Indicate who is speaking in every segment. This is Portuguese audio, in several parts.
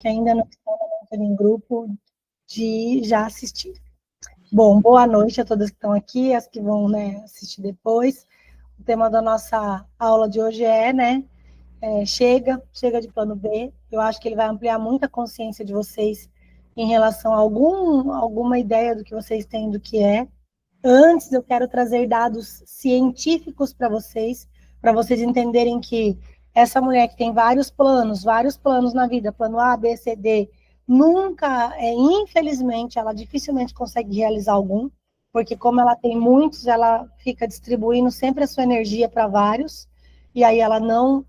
Speaker 1: que ainda não estão em grupo de já assistir. Bom, boa noite a todas que estão aqui, as que vão, né, assistir depois. O tema da nossa aula de hoje é, né, chega de plano B. Eu acho que ele vai ampliar muito a consciência de vocês em relação a alguma ideia do que vocês têm do que é. Antes, eu quero trazer dados científicos para vocês entenderem que essa mulher que tem vários planos na vida, plano A, B, C, D, nunca, infelizmente, ela dificilmente consegue realizar algum, porque como ela tem muitos, ela fica distribuindo sempre a sua energia para vários, e aí ela não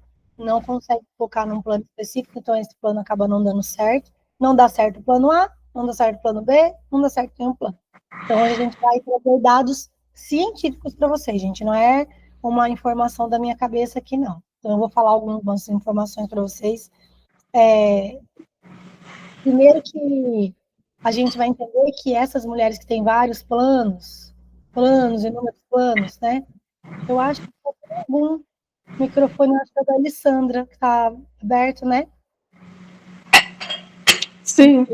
Speaker 1: consegue focar num plano específico, então esse plano acaba não dando certo. Não dá certo o plano A, não dá certo o plano B, não dá certo nenhum plano. Então, a gente vai trazer dados científicos para vocês, gente, não é uma informação da minha cabeça aqui, não. Então, eu vou falar algumas informações para vocês. Primeiro que a gente vai entender que essas mulheres que têm vários planos, inúmeros planos, né? Eu acho que tem algum microfone, acho que é da Alessandra, que está aberto, né?
Speaker 2: Sim.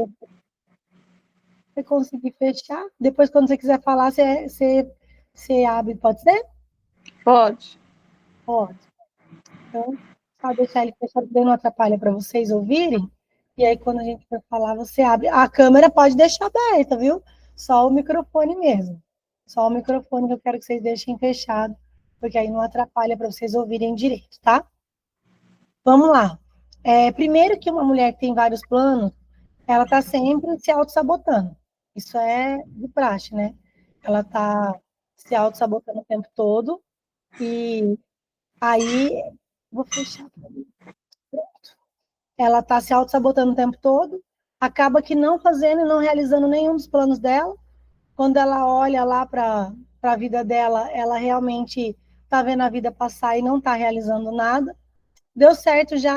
Speaker 1: Você conseguir fechar, depois, quando você quiser falar, você abre, pode ser?
Speaker 2: Pode.
Speaker 1: Pode. Então, só deixar ele fechado, porque não atrapalha para vocês ouvirem. E aí, quando a gente for falar, você abre. A câmera pode deixar aberta, viu? Só o microfone mesmo. Só o microfone que eu quero que vocês deixem fechado, porque aí não atrapalha para vocês ouvirem direito, tá? Vamos lá. Primeiro que uma mulher que tem vários planos, ela está sempre se auto-sabotando. Isso é de praxe, né? Ela está se auto-sabotando o tempo todo. E aí, vou fechar. Pronto. Ela está se auto-sabotando o tempo todo, acaba que não fazendo e não realizando nenhum dos planos dela. Quando ela olha lá para a vida dela, ela realmente está vendo a vida passar e não está realizando nada. Deu certo já,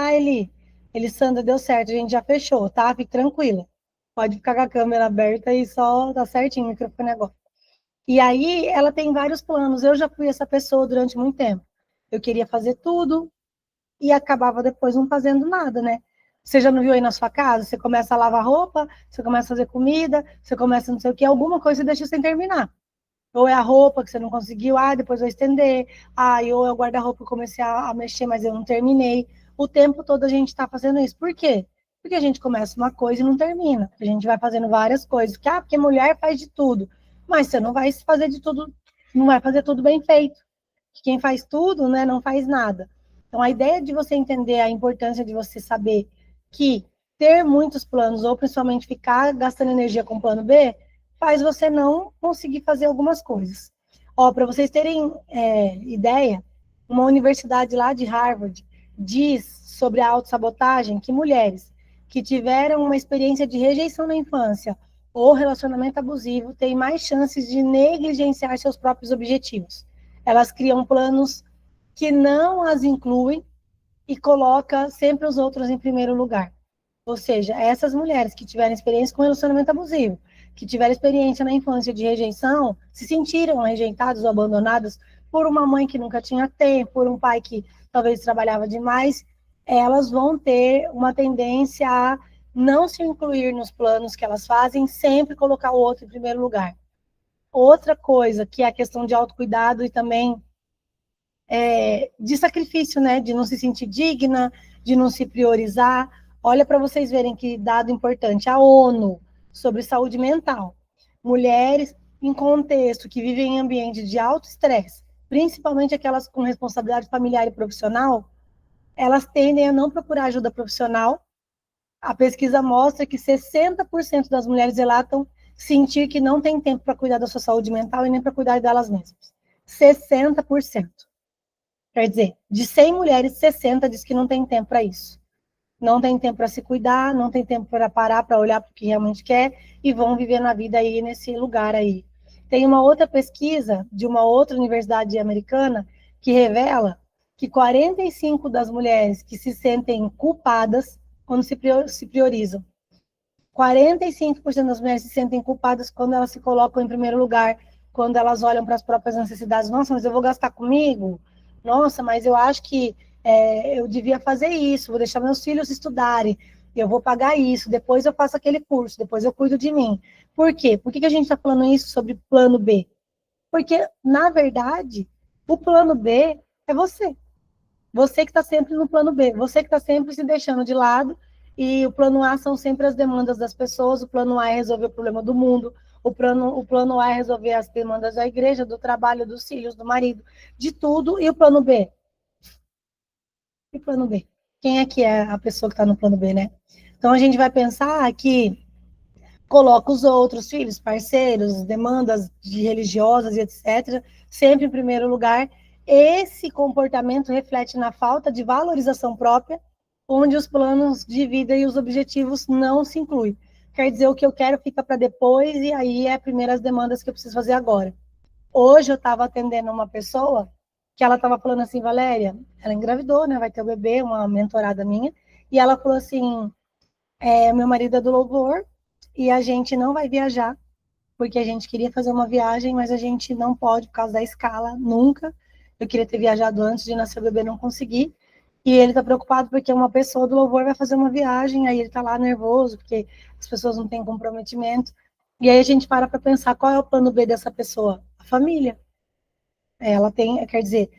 Speaker 1: Sandra, deu certo, a gente já fechou, tá? Fique tranquila. Pode ficar com a câmera aberta e só tá certinho o microfone agora. E aí, ela tem vários planos. Eu já fui essa pessoa durante muito tempo. Eu queria fazer tudo e acabava depois não fazendo nada, né? Você já não viu aí na sua casa? Você começa a lavar roupa, você começa a fazer comida, você começa não sei o que, alguma coisa você deixa sem terminar. Ou é a roupa que você não conseguiu, depois vai estender. Ou é o guarda-roupa que eu comecei a mexer, mas eu não terminei. O tempo todo a gente está fazendo isso. Por quê? Porque a gente começa uma coisa e não termina. A gente vai fazendo várias coisas. Porque mulher faz de tudo. Mas você não vai fazer de tudo, não vai fazer tudo bem feito. Quem faz tudo, né, não faz nada. Então, a ideia de você entender a importância de você saber que ter muitos planos, ou principalmente ficar gastando energia com o plano B, faz você não conseguir fazer algumas coisas. Para vocês terem ideia, uma universidade lá de Harvard diz sobre a autossabotagem que mulheres que tiveram uma experiência de rejeição na infância ou relacionamento abusivo têm mais chances de negligenciar seus próprios objetivos. Elas criam planos que não as incluem e coloca sempre os outros em primeiro lugar. Ou seja, essas mulheres que tiveram experiência com relacionamento abusivo, que tiveram experiência na infância de rejeição, se sentiram rejeitadas ou abandonadas por uma mãe que nunca tinha tempo, por um pai que talvez trabalhava demais, elas vão ter uma tendência a não se incluir nos planos que elas fazem, sempre colocar o outro em primeiro lugar. Outra coisa, que é a questão de autocuidado e também de sacrifício, né? De não se sentir digna, de não se priorizar. Olha para vocês verem que dado importante. A ONU, sobre saúde mental. Mulheres em contexto que vivem em ambiente de alto estresse, principalmente aquelas com responsabilidade familiar e profissional, elas tendem a não procurar ajuda profissional. A pesquisa mostra que 60% das mulheres relatam sentir que não tem tempo para cuidar da sua saúde mental e nem para cuidar delas mesmas. 60%. Quer dizer, de 100 mulheres, 60 diz que não tem tempo para isso. Não tem tempo para se cuidar, não tem tempo para parar, para olhar para o que realmente quer e vão viver na vida aí nesse lugar aí. Tem uma outra pesquisa de uma outra universidade americana que revela que 45% das mulheres que se sentem culpadas quando se priorizam. 45% das mulheres se sentem culpadas quando elas se colocam em primeiro lugar, quando elas olham para as próprias necessidades. Nossa, mas eu vou gastar comigo? Nossa, mas eu acho que eu devia fazer isso, vou deixar meus filhos estudarem. eu vou pagar isso, depois eu faço aquele curso, depois eu cuido de mim. Por quê? Por que a gente está falando isso sobre plano B? Porque, na verdade, o plano B é você. Você que está sempre no plano B, você que está sempre se deixando de lado, e o plano A são sempre as demandas das pessoas, o plano A é resolver o problema do mundo, o plano A é resolver as demandas da igreja, do trabalho, dos filhos, do marido, de tudo, e o plano B? E o plano B? Quem é que é a pessoa que está no plano B, né? Então a gente vai pensar que coloca os outros filhos, parceiros, demandas de religiosas e etc., sempre em primeiro lugar. Esse comportamento reflete na falta de valorização própria, onde os planos de vida e os objetivos não se incluem. Quer dizer, o que eu quero fica para depois, e aí é primeiro as demandas que eu preciso fazer agora. Hoje eu estava atendendo uma pessoa que ela estava falando assim, Valéria, ela engravidou, né? Vai ter o bebê, uma mentorada minha, e ela falou assim, meu marido é do louvor, e a gente não vai viajar, porque a gente queria fazer uma viagem, mas a gente não pode por causa da escala, nunca. Eu queria ter viajado antes de nascer o bebê, não consegui. E ele está preocupado porque uma pessoa do louvor vai fazer uma viagem, aí ele está lá nervoso, porque as pessoas não têm comprometimento. E aí a gente para pensar qual é o plano B dessa pessoa? A família. Ela tem, quer dizer,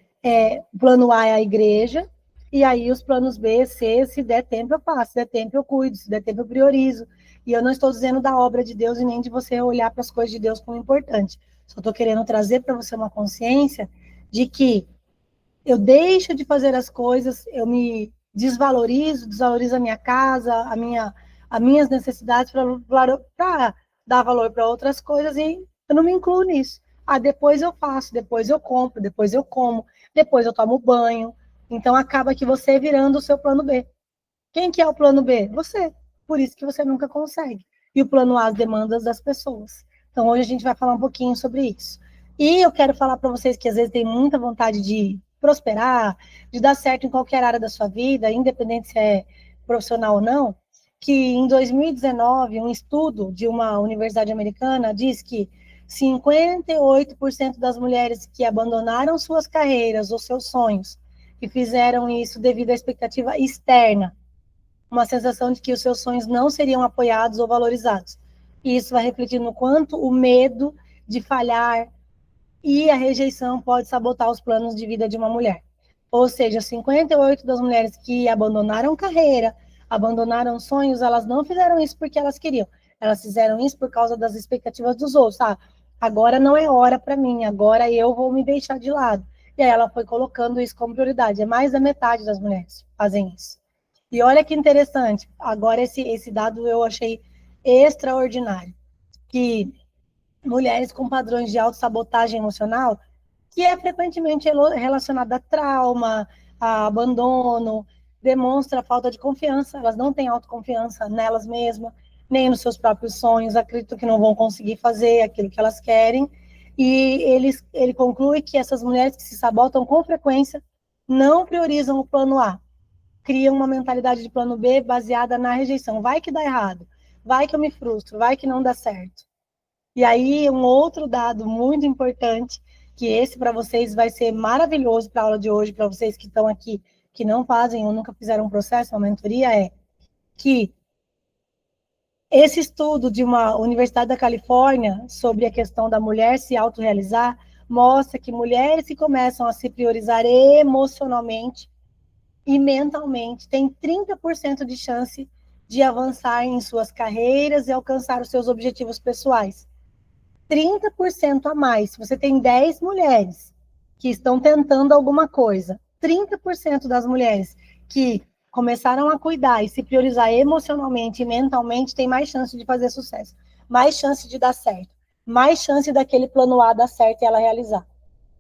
Speaker 1: o plano A é a igreja, e aí os planos B, C, se der tempo eu faço, se der tempo eu cuido, se der tempo eu priorizo. E eu não estou dizendo da obra de Deus e nem de você olhar para as coisas de Deus como importante. Só estou querendo trazer para você uma consciência de que eu deixo de fazer as coisas, eu me desvalorizo a minha casa, as minhas necessidades para dar valor para outras coisas e eu não me incluo nisso. Depois eu faço, depois eu compro, depois eu como, depois eu tomo banho. Então acaba que você virando o seu plano B. Quem que é o plano B? Você. Por isso que você nunca consegue. E o plano A, as demandas das pessoas. Então hoje a gente vai falar um pouquinho sobre isso. E eu quero falar para vocês que às vezes tem muita vontade de prosperar, de dar certo em qualquer área da sua vida, independente se é profissional ou não, que em 2019, um estudo de uma universidade americana diz que 58% das mulheres que abandonaram suas carreiras ou seus sonhos e fizeram isso devido à expectativa externa, uma sensação de que os seus sonhos não seriam apoiados ou valorizados. E isso vai refletir no quanto o medo de falhar e a rejeição pode sabotar os planos de vida de uma mulher. Ou seja, 58% das mulheres que abandonaram carreira, abandonaram sonhos, elas não fizeram isso porque elas queriam. Elas fizeram isso por causa das expectativas dos outros. Agora não é hora para mim, agora eu vou me deixar de lado. E aí ela foi colocando isso como prioridade. É mais da metade das mulheres fazem isso. E olha que interessante, agora esse dado eu achei extraordinário, que mulheres com padrões de autossabotagem emocional, que é frequentemente relacionada a trauma, a abandono, demonstra falta de confiança, elas não têm autoconfiança nelas mesmas, nem nos seus próprios sonhos, acreditam que não vão conseguir fazer aquilo que elas querem, e ele conclui que essas mulheres que se sabotam com frequência não priorizam o plano A, criam uma mentalidade de plano B baseada na rejeição. Vai que dá errado, vai que eu me frustro, vai que não dá certo. E aí, um outro dado muito importante, que esse para vocês vai ser maravilhoso para a aula de hoje, para vocês que estão aqui, que não fazem ou nunca fizeram um processo, uma mentoria, é que esse estudo de uma Universidade da Califórnia sobre a questão da mulher se autorrealizar mostra que mulheres que começam a se priorizar emocionalmente e mentalmente têm 30% de chance de avançar em suas carreiras e alcançar os seus objetivos pessoais. 30% a mais. Se você tem 10 mulheres que estão tentando alguma coisa, 30% das mulheres que começaram a cuidar e se priorizar emocionalmente e mentalmente tem mais chance de fazer sucesso, mais chance de dar certo, mais chance daquele plano A dar certo e ela realizar.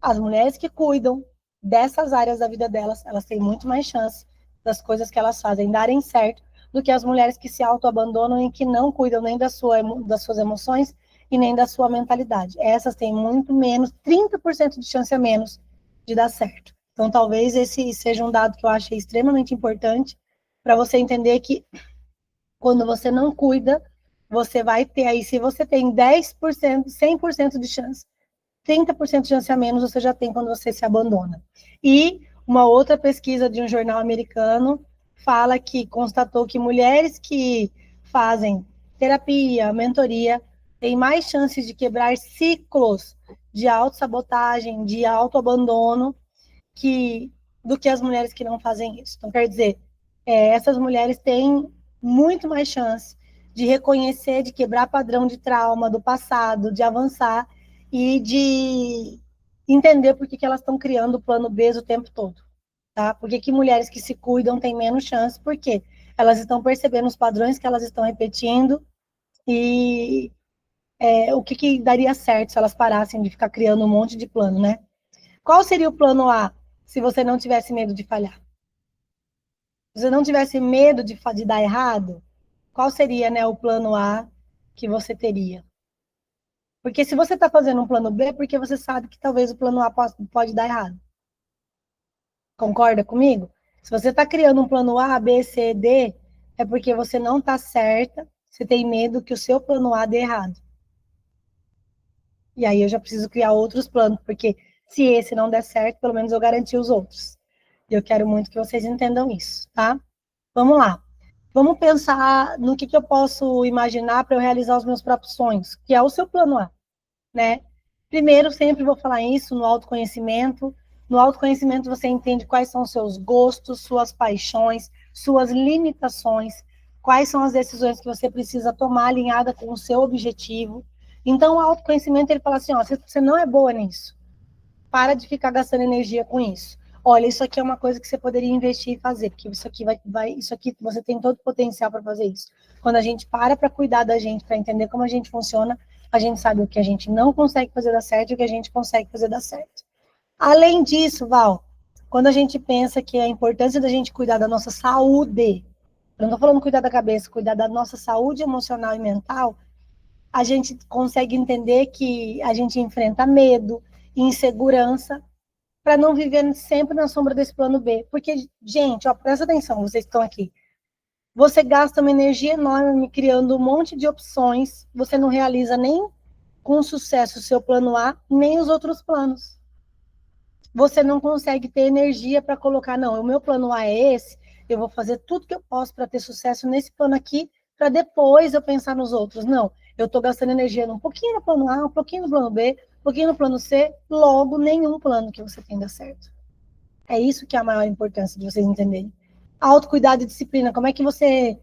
Speaker 1: As mulheres que cuidam dessas áreas da vida delas, elas têm muito mais chance das coisas que elas fazem darem certo do que as mulheres que se autoabandonam e que não cuidam nem das suas emoções e nem da sua mentalidade. Essas têm muito menos, 30% de chance a menos de dar certo. Então, talvez esse seja um dado que eu achei extremamente importante para você entender que quando você não cuida, você vai ter aí, se você tem 10%, 100% de chance, 30% de chance a menos você já tem quando você se abandona. E uma outra pesquisa de um jornal americano fala que constatou que mulheres que fazem terapia, mentoria, têm mais chances de quebrar ciclos de autossabotagem, de autoabandono, do que as mulheres que não fazem isso. Então, quer dizer, essas mulheres têm muito mais chance de reconhecer, de quebrar padrão de trauma do passado, de avançar e de entender por que elas estão criando o plano B o tempo todo. Tá? Por que mulheres que se cuidam têm menos chance? Porque elas estão percebendo os padrões que elas estão repetindo e o que daria certo se elas parassem de ficar criando um monte de plano, né? Qual seria o plano A se você não tivesse medo de falhar? Se você não tivesse medo de dar errado, qual seria, né, o plano A que você teria? Porque se você está fazendo um plano B, é porque você sabe que talvez o plano A pode dar errado. Concorda comigo? Se você está criando um plano A, B, C, D, é porque você não está certa, você tem medo que o seu plano A dê errado. E aí eu já preciso criar outros planos, porque se esse não der certo, pelo menos eu garanti os outros. E eu quero muito que vocês entendam isso, tá? Vamos lá. Vamos pensar no que eu posso imaginar para eu realizar os meus próprios sonhos, que é o seu plano A, né? Primeiro, sempre vou falar isso no autoconhecimento. No autoconhecimento você entende quais são os seus gostos, suas paixões, suas limitações, quais são as decisões que você precisa tomar alinhada com o seu objetivo. Então, o autoconhecimento, ele fala assim, ó, você não é boa nisso. Para de ficar gastando energia com isso. Olha, isso aqui é uma coisa que você poderia investir e fazer, porque isso aqui isso aqui você tem todo o potencial para fazer isso. Quando a gente para cuidar da gente, para entender como a gente funciona, a gente sabe o que a gente não consegue fazer dar certo e o que a gente consegue fazer dar certo. Além disso, Val, quando a gente pensa que a importância da gente cuidar da nossa saúde, eu não estou falando cuidar da cabeça, cuidar da nossa saúde emocional e mental, a gente consegue entender que a gente enfrenta medo, insegurança, para não viver sempre na sombra desse plano B. Porque, gente, ó, presta atenção, vocês estão aqui. Você gasta uma energia enorme criando um monte de opções, você não realiza nem com sucesso o seu plano A, nem os outros planos. Você não consegue ter energia para colocar, não, o meu plano A é esse, eu vou fazer tudo que eu posso para ter sucesso nesse plano aqui, para depois eu pensar nos outros. Não, eu estou gastando energia um pouquinho no plano A, um pouquinho no plano B, um pouquinho no plano C, logo nenhum plano que você tem dá certo. É isso que é a maior importância de vocês entenderem. Autocuidado e disciplina, como é que você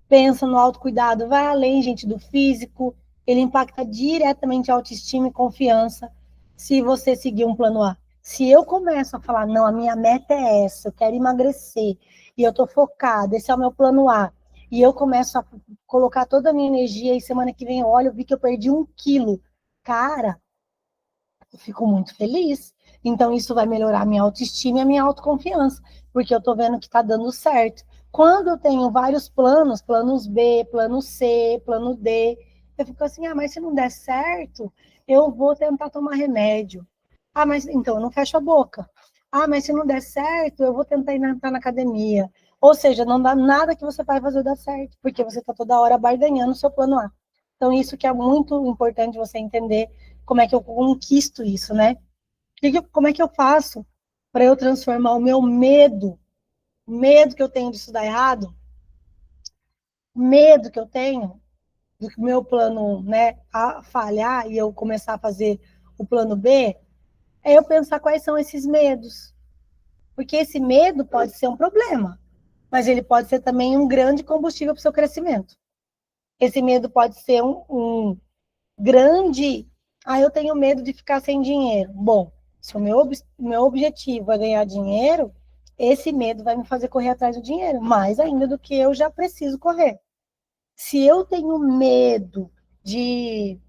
Speaker 1: pensa no autocuidado? Vai além, gente, do físico, ele impacta diretamente a autoestima e confiança se você seguir um plano A. Se eu começo a falar, não, a minha meta é essa, eu quero emagrecer, e eu tô focada, esse é o meu plano A, e eu começo a colocar toda a minha energia, e semana que vem eu olho, eu vi que eu perdi 1 quilo. Cara, eu fico muito feliz. Então, isso vai melhorar a minha autoestima e a minha autoconfiança, porque eu tô vendo que tá dando certo. Quando eu tenho vários planos, planos B, plano C, plano D, eu fico assim, mas se não der certo, eu vou tentar tomar remédio. Mas então eu não fecho a boca. Mas se não der certo, eu vou tentar entrar na academia. Ou seja, não dá nada que você vai fazer dar certo, porque você está toda hora barganhando o seu plano A. Então, isso que é muito importante você entender como é que eu conquisto isso, né? Como é que eu faço para eu transformar o meu medo que eu tenho disso dar errado, medo que eu tenho do meu plano, né, a falhar e eu começar a fazer o plano B, é eu pensar quais são esses medos. Porque esse medo pode ser um problema, mas ele pode ser também um grande combustível para o seu crescimento. Esse medo pode ser um grande... eu tenho medo de ficar sem dinheiro. Bom, se o meu objetivo é ganhar dinheiro, esse medo vai me fazer correr atrás do dinheiro, mais ainda do que eu já preciso correr. Se eu tenho medo de,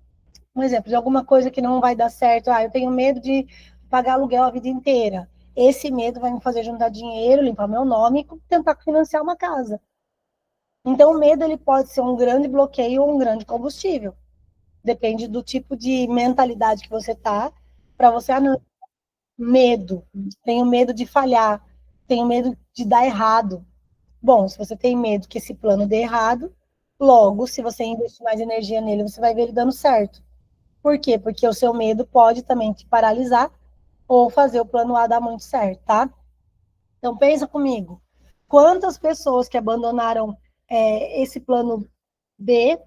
Speaker 1: um exemplo, de alguma coisa que não vai dar certo, eu tenho medo de pagar aluguel a vida inteira. Esse medo vai me fazer juntar dinheiro, limpar meu nome e tentar financiar uma casa. Então, o medo ele pode ser um grande bloqueio ou um grande combustível. Depende do tipo de mentalidade que você tá, para você, não, medo, tenho medo de falhar, tenho medo de dar errado. Bom, se você tem medo que esse plano dê errado, logo, se você investir mais energia nele, você vai ver ele dando certo. Por quê? Porque o seu medo pode também te paralisar ou fazer o plano A dar muito certo, tá? Então, pensa comigo. Quantas pessoas que abandonaram esse plano B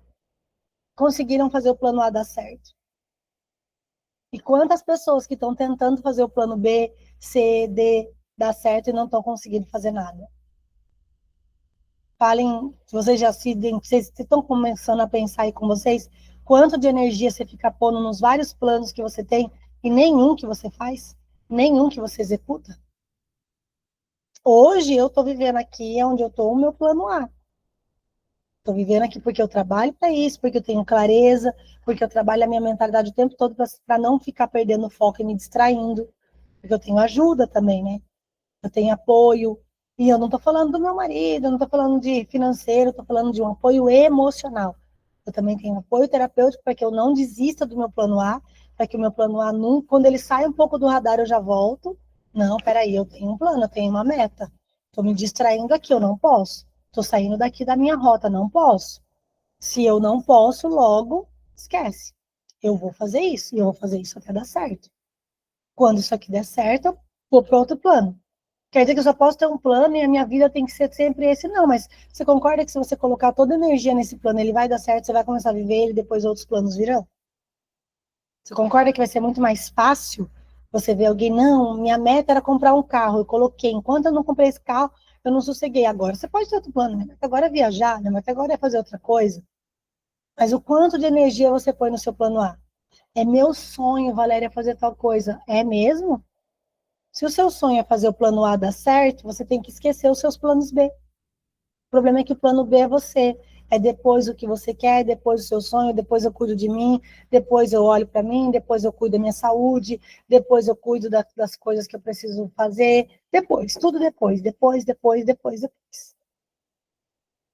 Speaker 1: conseguiram fazer o plano A dar certo? E quantas pessoas que estão tentando fazer o plano B, C, D dar certo e não estão conseguindo fazer nada? Falem, vocês já vocês estão começando a pensar aí com vocês quanto de energia você fica pondo nos vários planos que você tem e nenhum que você faz, nenhum que você executa? Hoje eu estou vivendo aqui onde eu estou o meu plano A. Estou vivendo aqui porque eu trabalho para isso, porque eu tenho clareza, porque eu trabalho a minha mentalidade o tempo todo para não ficar perdendo foco e me distraindo, porque eu tenho ajuda também, né? Eu tenho apoio, e eu não estou falando do meu marido, eu não estou falando de financeiro, eu estou falando de um apoio emocional. Eu também tenho apoio terapêutico para que eu não desista do meu plano A, para que o meu plano A, quando ele sai um pouco do radar, eu já volto. Não, peraí, eu tenho um plano, eu tenho uma meta. Estou me distraindo aqui, eu não posso. Estou saindo daqui da minha rota, não posso. Se eu não posso, logo, esquece. Eu vou fazer isso, e eu vou fazer isso até dar certo. Quando isso aqui der certo, eu vou para outro plano. Quer dizer que eu só posso ter um plano e a minha vida tem que ser sempre esse? Não, mas você concorda que se você colocar toda a energia nesse plano, ele vai dar certo, você vai começar a viver ele e depois outros planos virão? Você concorda que vai ser muito mais fácil você ver alguém, não, minha meta era comprar um carro, eu coloquei, enquanto eu não comprei esse carro, eu não sosseguei. Agora você pode ter outro plano, minha meta agora é viajar, minha meta agora é fazer outra coisa. Mas o quanto de energia você põe no seu plano A? É meu sonho, Valéria, fazer tal coisa. É mesmo? Se o seu sonho é fazer o plano A dar certo, você tem que esquecer os seus planos B. O problema é que o plano B é você. É depois o que você quer, depois o seu sonho, depois eu cuido de mim, depois eu olho para mim, depois eu cuido da minha saúde, depois eu cuido das coisas que eu preciso fazer. Depois, tudo depois.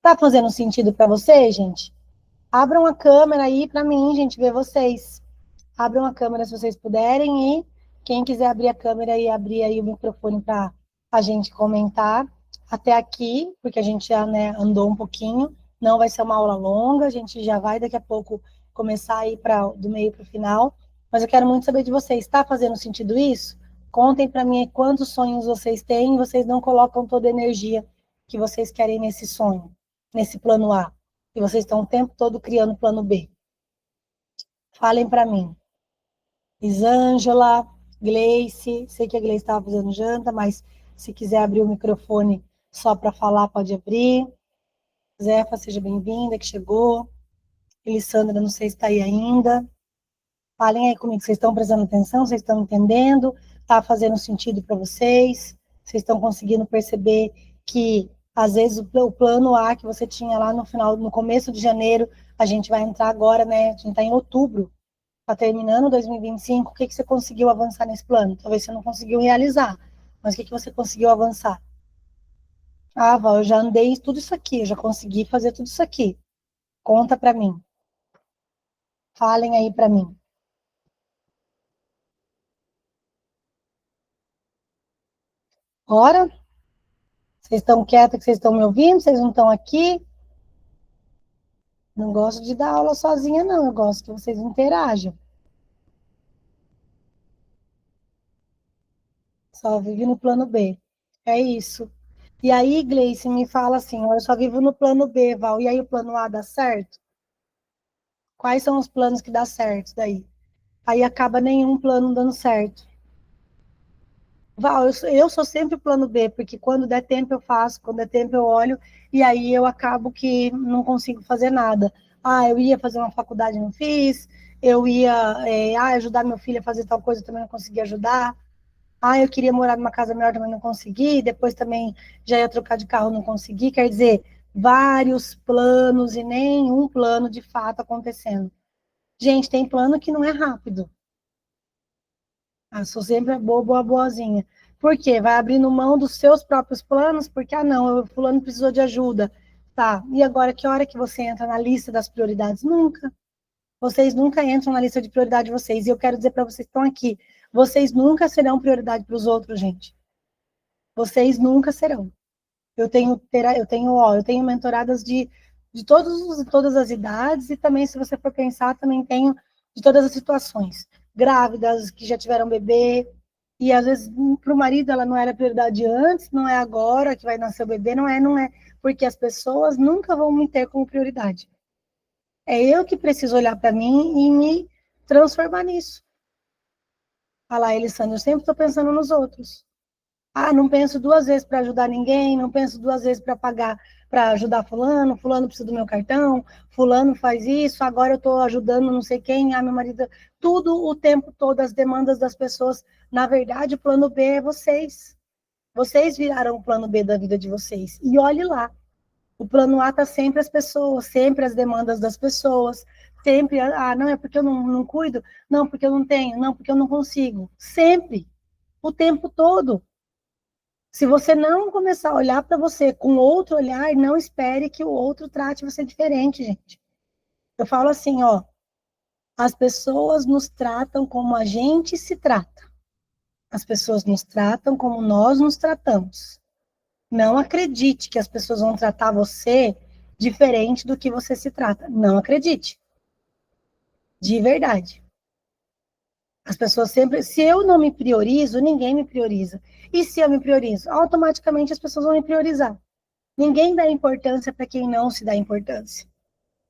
Speaker 1: Tá fazendo sentido para você, gente? Abram a câmera aí para mim, gente, ver vocês. Abram a câmera se vocês puderem e quem quiser abrir a câmera e abrir aí o microfone para a gente comentar até aqui, porque a gente já, né, andou um pouquinho, não vai ser uma aula longa, a gente já vai daqui a pouco começar aí do meio para o final, mas eu quero muito saber de vocês, está fazendo sentido isso? Contem para mim aí quantos sonhos vocês têm e vocês não colocam toda a energia que vocês querem nesse sonho, nesse plano A, e vocês estão o tempo todo criando plano B. Falem para mim. Elisângela, Gleice, sei que a Gleice estava fazendo janta, mas se quiser abrir o microfone só para falar, pode abrir. Zefa, seja bem-vinda, que chegou. Elissandra, não sei se está aí ainda. Falem aí comigo, vocês estão prestando atenção, vocês estão entendendo? Está fazendo sentido para vocês? Vocês estão conseguindo perceber que, às vezes, o plano A que você tinha lá no final, no começo de janeiro, a gente vai entrar agora, né? A gente está em outubro. Está terminando 2025, o que você conseguiu avançar nesse plano? Talvez você não conseguiu realizar, mas o que você conseguiu avançar? Ah, Val, eu já andei tudo isso aqui, eu já consegui fazer tudo isso aqui. Conta para mim. Falem aí para mim. Ora, vocês estão quietos que vocês estão me ouvindo? Vocês não estão aqui? Não gosto de dar aula sozinha, não. Eu gosto que vocês interajam. Só vive no plano B. É isso. E aí, Gleice, me fala assim, eu só vivo no plano B, Val, e aí o plano A dá certo? Quais são os planos que dá certo daí? Aí acaba nenhum plano dando certo. Val, eu sou sempre o plano B, porque quando der tempo eu faço, quando der tempo eu olho, e aí eu acabo que não consigo fazer nada. Ah, eu ia fazer uma faculdade, não fiz, eu ia ajudar meu filho a fazer tal coisa, também não consegui ajudar. Ah, eu queria morar numa casa melhor, também não consegui, depois também já ia trocar de carro, não consegui. Quer dizer, vários planos e nenhum plano de fato acontecendo. Gente, tem plano que não é rápido. Ah, sou sempre a boazinha. Por quê? Vai abrindo mão dos seus próprios planos, porque, não, o fulano precisou de ajuda. Tá, e agora que hora que você entra na lista das prioridades? Nunca. Vocês nunca entram na lista de prioridade de vocês. E eu quero dizer para vocês que estão aqui, vocês nunca serão prioridade para os outros, gente. Vocês nunca serão. Eu tenho mentoradas de todas as idades, e também, se você for pensar, também tenho de todas as situações. Grávidas, que já tiveram bebê, E às vezes para o marido ela não era prioridade antes, não é agora que vai nascer o bebê, não é, porque as pessoas nunca vão me ter como prioridade. É eu que preciso olhar para mim e me transformar nisso. Falar, Elisandra, eu sempre estou pensando nos outros. Ah, não penso duas vezes para ajudar ninguém, não penso duas vezes para pagar, para ajudar fulano, fulano precisa do meu cartão, fulano faz isso, agora eu estou ajudando não sei quem, ah, meu marido, tudo o tempo todo, as demandas das pessoas. Na verdade, o plano B é vocês. Vocês viraram o plano B da vida de vocês. E olhe lá, o plano A está sempre as pessoas, sempre as demandas das pessoas, sempre, ah, não, é porque eu não cuido, não, porque eu não tenho, não, porque eu não consigo. Sempre, o tempo todo. Se você não começar a olhar para você com outro olhar, não espere que o outro trate você diferente, gente. Eu falo assim, ó, as pessoas nos tratam como a gente se trata. As pessoas nos tratam como nós nos tratamos. Não acredite que as pessoas vão tratar você diferente do que você se trata. Não acredite. De verdade. As pessoas sempre, se eu não me priorizo, ninguém me prioriza. E se eu me priorizo, automaticamente as pessoas vão me priorizar. Ninguém dá importância para quem não se dá importância.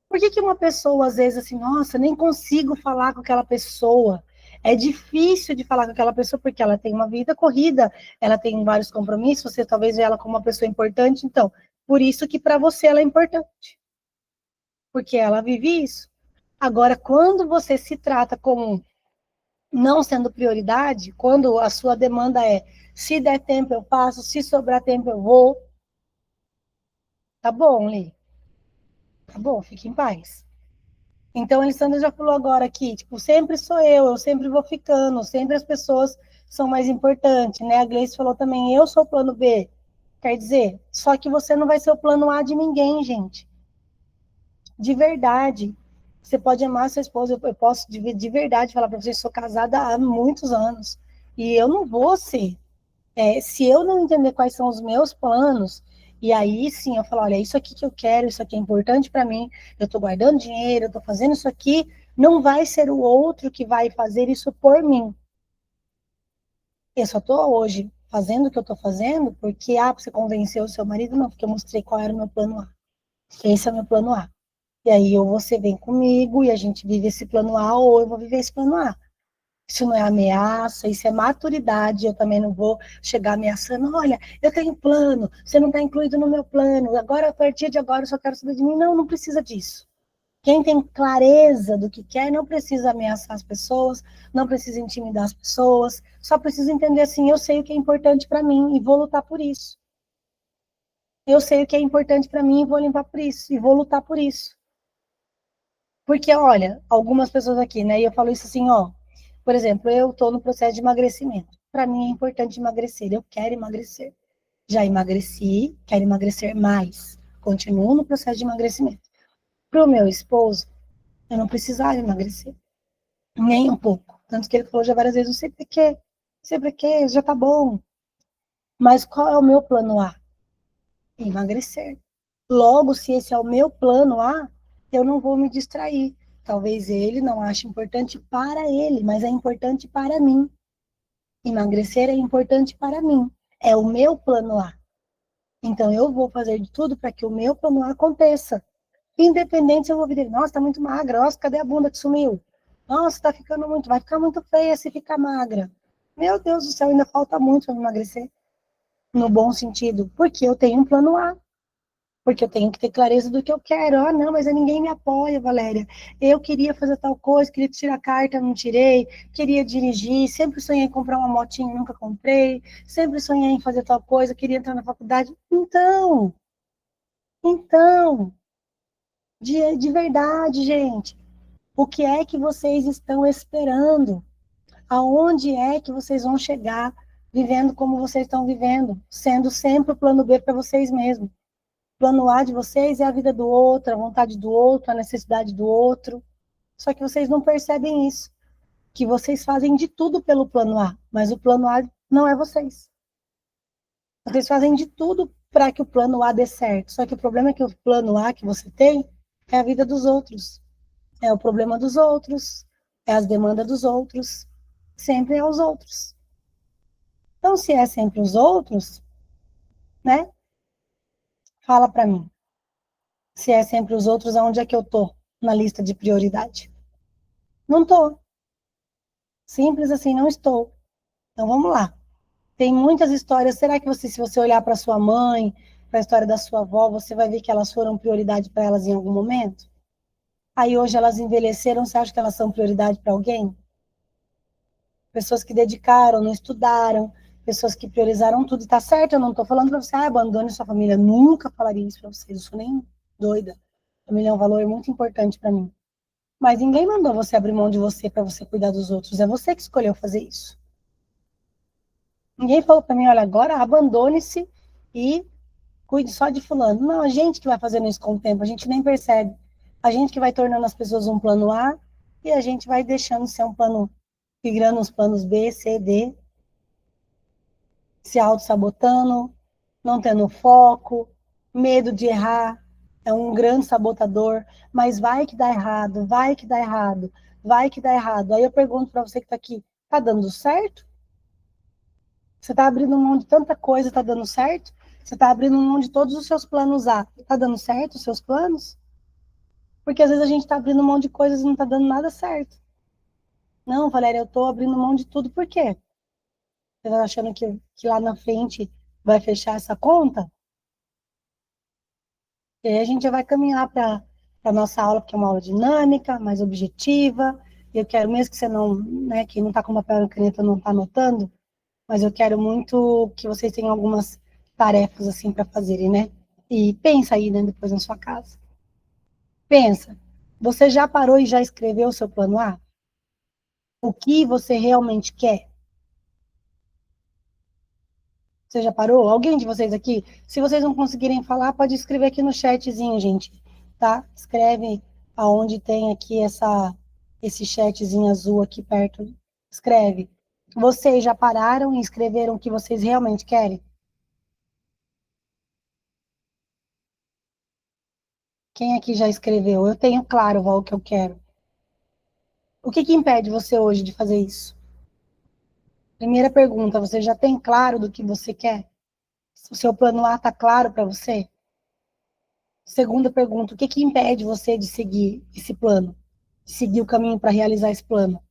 Speaker 1: Por que que uma pessoa, às vezes, assim, nossa, nem consigo falar com aquela pessoa? É difícil de falar com aquela pessoa porque ela tem uma vida corrida, ela tem vários compromissos, você talvez vê ela como uma pessoa importante, então, por isso que para você ela é importante, porque ela vive isso. Agora, quando você se trata como não sendo prioridade, quando a sua demanda é se der tempo eu faço, se sobrar tempo eu vou, tá bom, Li, tá bom, fique em paz. Então, a Alessandra já falou agora aqui, tipo, sempre sou eu sempre vou ficando, sempre as pessoas são mais importantes, né? A Gleice falou também, eu sou o plano B. Quer dizer, só que você não vai ser o plano A de ninguém, gente. De verdade. Você pode amar sua esposa, eu posso de verdade falar para você, sou casada há muitos anos. E eu não vou ser. Se eu não entender quais são os meus planos, e aí sim eu falo, olha, isso aqui que eu quero, isso aqui é importante para mim, eu estou guardando dinheiro, eu estou fazendo isso aqui, não vai ser o outro que vai fazer isso por mim. Eu só estou hoje fazendo o que eu estou fazendo porque, você convenceu o seu marido? Não, porque eu mostrei qual era o meu plano A. Esse é o meu plano A. E aí, ou você vem comigo e a gente vive esse plano A, ou eu vou viver esse plano A. Isso não é ameaça, isso é maturidade. Eu também não vou chegar ameaçando. Olha, eu tenho plano, você não está incluído no meu plano. Agora, a partir de agora, eu só quero saber de mim. Não, não precisa disso. Quem tem clareza do que quer não precisa ameaçar as pessoas, não precisa intimidar as pessoas. Só precisa entender assim: eu sei o que é importante para mim e vou lutar por isso. Eu sei o que é importante para mim e vou limpar por isso e vou lutar por isso. Porque, olha, algumas pessoas aqui, né? E eu falo isso assim, ó. Por exemplo, eu estou no processo de emagrecimento. Para mim é importante emagrecer. Eu quero emagrecer. Já emagreci, quero emagrecer mais. Continuo no processo de emagrecimento. Para o meu esposo, eu não precisava emagrecer. Nem um pouco. Tanto que ele falou já várias vezes, não sei pra quê, já tá bom. Mas qual é o meu plano A? Emagrecer. Logo, se esse é o meu plano A, eu não vou me distrair. Talvez ele não ache importante para ele, mas é importante para mim. Emagrecer é importante para mim. É o meu plano A. Então eu vou fazer de tudo para que o meu plano A aconteça. Independente se eu vou vir, nossa, tá muito magra, nossa, cadê a bunda que sumiu? Nossa, tá ficando muito, vai ficar muito feia se ficar magra. Meu Deus do céu, ainda falta muito para emagrecer. No bom sentido, porque eu tenho um plano A. Porque eu tenho que ter clareza do que eu quero. Ah, não, mas ninguém me apoia, Valéria. Eu queria fazer tal coisa, queria tirar carta, não tirei. Queria dirigir, sempre sonhei em comprar uma motinha, nunca comprei. Sempre sonhei em fazer tal coisa, queria entrar na faculdade. Então, de verdade, gente, o que é que vocês estão esperando? Aonde é que vocês vão chegar vivendo como vocês estão vivendo? Sendo sempre o plano B para vocês mesmos. Plano A de vocês é a vida do outro, a vontade do outro, a necessidade do outro. Só que vocês não percebem isso, que vocês fazem de tudo pelo plano A, mas o plano A não é vocês. Vocês fazem de tudo para que o plano A dê certo. Só que o problema é que o plano A que você tem é a vida dos outros, é o problema dos outros, é as demandas dos outros, sempre é os outros. Então, se é sempre os outros, né? Fala para mim. Se é sempre os outros, aonde é que eu tô na lista de prioridade? Não tô. Simples assim, não estou. Então, vamos lá. Tem muitas histórias. Será que você, se você olhar para sua mãe, para a história da sua avó, você vai ver que elas foram prioridade para elas em algum momento? Aí hoje elas envelheceram, você acha que elas são prioridade para alguém? Pessoas que dedicaram, não estudaram, pessoas que priorizaram tudo. E tá certo, eu não estou falando para você, abandone sua família. Nunca falaria isso para vocês, eu sou nem doida. A família é um valor muito importante para mim. Mas ninguém mandou você abrir mão de você para você cuidar dos outros. É você que escolheu fazer isso. Ninguém falou para mim, olha, agora abandone-se e cuide só de fulano. Não, a gente que vai fazendo isso com o tempo, a gente nem percebe. A gente que vai tornando as pessoas um plano A e a gente vai deixando ser um plano, virando os planos B, C, D, se auto-sabotando, não tendo foco, medo de errar, é um grande sabotador, mas vai que dá errado, vai que dá errado, vai que dá errado. Aí eu pergunto para você que está aqui, tá dando certo? Você está abrindo mão de tanta coisa, está dando certo? Você está abrindo mão de todos os seus planos A. Está dando certo os seus planos? Porque às vezes a gente está abrindo mão de coisas e não está dando nada certo. Não, Valéria, eu estou abrindo mão de tudo. Por quê? Você está achando que lá na frente vai fechar essa conta? E aí a gente já vai caminhar para a nossa aula, porque é uma aula dinâmica, mais objetiva. E eu quero, mesmo que você não, né, quem não está com papel e caneta não está anotando, mas eu quero muito que vocês tenham algumas tarefas assim para fazerem, né? E pensa aí, né, depois na sua casa. Pensa, você já parou e já escreveu o seu plano A? O que você realmente quer? Você já parou? Alguém de vocês aqui? Se vocês não conseguirem falar, pode escrever aqui no chatzinho, gente, tá? Escreve aonde tem aqui esse chatzinho azul aqui perto. Escreve. Vocês já pararam e escreveram o que vocês realmente querem? Quem aqui já escreveu? Eu tenho claro, Val, o que eu quero. O que que impede você hoje de fazer isso? Primeira pergunta, você já tem claro do que você quer? O seu plano A está claro para você? Segunda pergunta, o que que impede você de seguir esse plano? De seguir o caminho para realizar esse plano?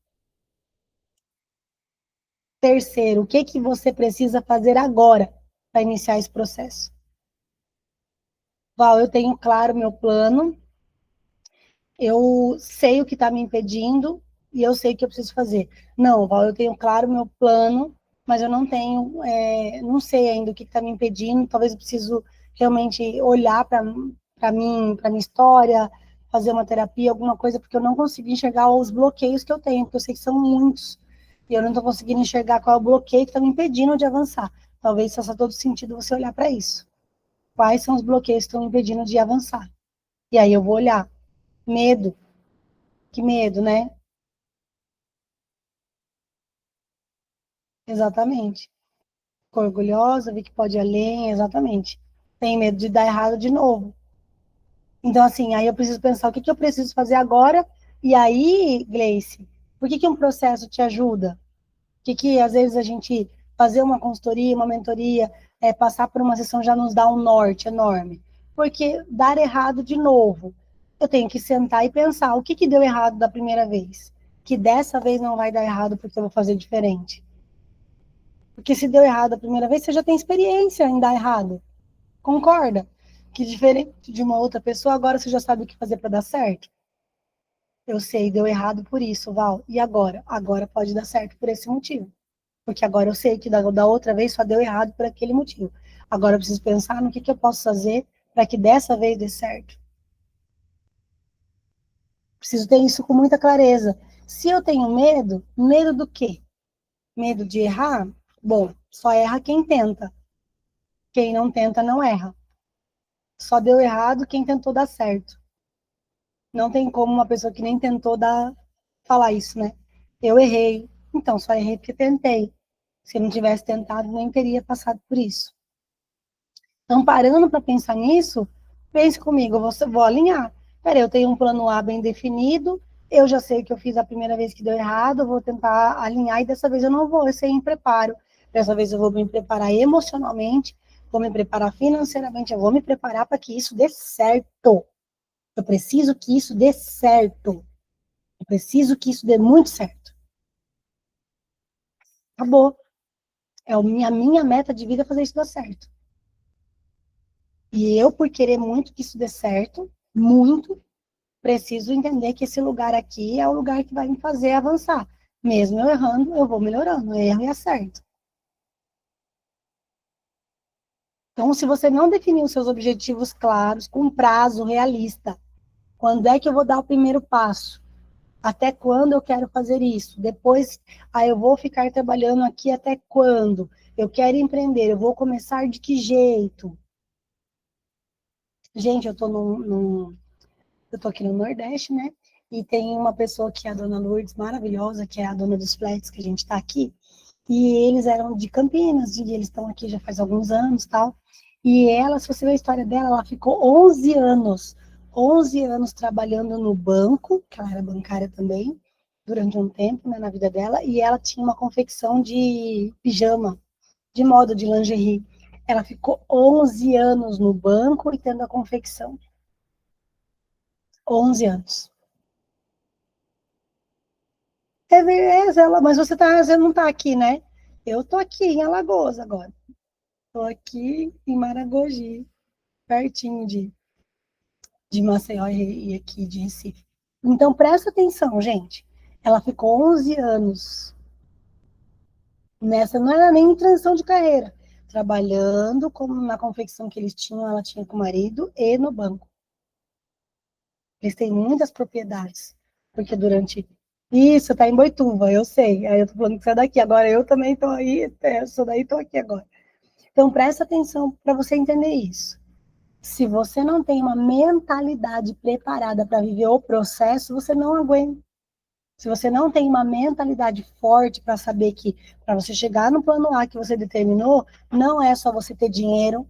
Speaker 1: Terceiro, o que que você precisa fazer agora para iniciar esse processo? Val, eu tenho claro meu plano, eu sei o que está me impedindo e eu sei o que eu preciso fazer. Não, Val, eu tenho claro meu plano, mas eu não tenho, não sei ainda o que está me impedindo. Talvez eu preciso realmente olhar para mim, para minha história, fazer uma terapia, alguma coisa, porque eu não consigo enxergar os bloqueios que eu tenho, porque eu sei que são muitos. E eu não estou conseguindo enxergar qual é o bloqueio que está me impedindo de avançar. Talvez faça todo sentido você olhar para isso. Quais são os bloqueios que estão me impedindo de avançar? E aí eu vou olhar. Medo. Que medo, né? Exatamente. Ficou orgulhosa, vi que pode ir além, exatamente. Tem medo de dar errado de novo. Então, assim, aí eu preciso pensar o que que eu preciso fazer agora. E aí, Gleice, por que que um processo te ajuda? Que às vezes a gente fazer uma consultoria, uma mentoria, passar por uma sessão já nos dá um norte enorme. Porque dar errado de novo, eu tenho que sentar e pensar o que que deu errado da primeira vez. Que dessa vez não vai dar errado porque eu vou fazer diferente. Porque se deu errado a primeira vez, você já tem experiência em dar errado. Concorda? Que diferente de uma outra pessoa, agora você já sabe o que fazer para dar certo. Eu sei, deu errado por isso, Val. E agora? Agora pode dar certo por esse motivo. Porque agora eu sei que da outra vez só deu errado por aquele motivo. Agora eu preciso pensar no que eu posso fazer para que dessa vez dê certo. Preciso ter isso com muita clareza. Se eu tenho medo, medo do quê? Medo de errar? Bom, só erra quem tenta. Quem não tenta não erra. Só deu errado quem tentou dar certo. Não tem como uma pessoa que nem tentou falar isso, né? Eu errei. Então, só errei porque tentei. Se eu não tivesse tentado, nem teria passado por isso. Então, parando para pensar nisso, pense comigo, vou alinhar. Peraí, eu tenho um plano A bem definido, eu já sei o que eu fiz a primeira vez que deu errado, eu vou tentar alinhar e dessa vez eu não vou, eu sei em preparo. dessa vez eu vou me preparar emocionalmente, vou me preparar financeiramente, eu vou me preparar para que isso dê certo. Eu preciso que isso dê certo. Eu preciso que isso dê muito certo. Acabou. É a minha meta de vida fazer isso dar certo. E eu, por querer muito que isso dê certo, muito, preciso entender que esse lugar aqui é o lugar que vai me fazer avançar. Mesmo eu errando, eu vou melhorando, eu erro e acerto. Então, se você não definir os seus objetivos claros, com um prazo realista, quando é que eu vou dar o primeiro passo? Até quando eu quero fazer isso? Depois, eu vou ficar trabalhando aqui até quando? Eu quero empreender, eu vou começar de que jeito? Gente, eu tô aqui no Nordeste, né? E tem uma pessoa que é a dona Lourdes, maravilhosa, que é a dona dos flats que a gente está aqui. E eles eram de Campinas, e eles estão aqui já faz alguns anos, tal. E ela, se você ver a história dela, ela ficou 11 anos trabalhando no banco, que ela era bancária também, durante um tempo, né, na vida dela, e ela tinha uma confecção de pijama, de moda, de lingerie. Ela ficou 11 anos no banco e tendo a confecção. 11 anos. É beleza, mas você não tá aqui, né? Eu tô aqui em Alagoas agora. Tô aqui em Maragogi, pertinho de Maceió e aqui de Recife. Então, presta atenção, gente. Ela ficou 11 anos nessa, não era nem transição de carreira, trabalhando como na confecção que eles tinham, ela tinha com o marido e no banco. Eles têm muitas propriedades, porque durante isso tá em Boituva, eu sei. Aí eu tô falando que você é daqui, agora eu também tô aí, eu sou daí, tô aqui agora. Então presta atenção para você entender isso. Se você não tem uma mentalidade preparada para viver o processo, você não aguenta. Se você não tem uma mentalidade forte para saber que para você chegar no plano A que você determinou, não é só você ter dinheiro,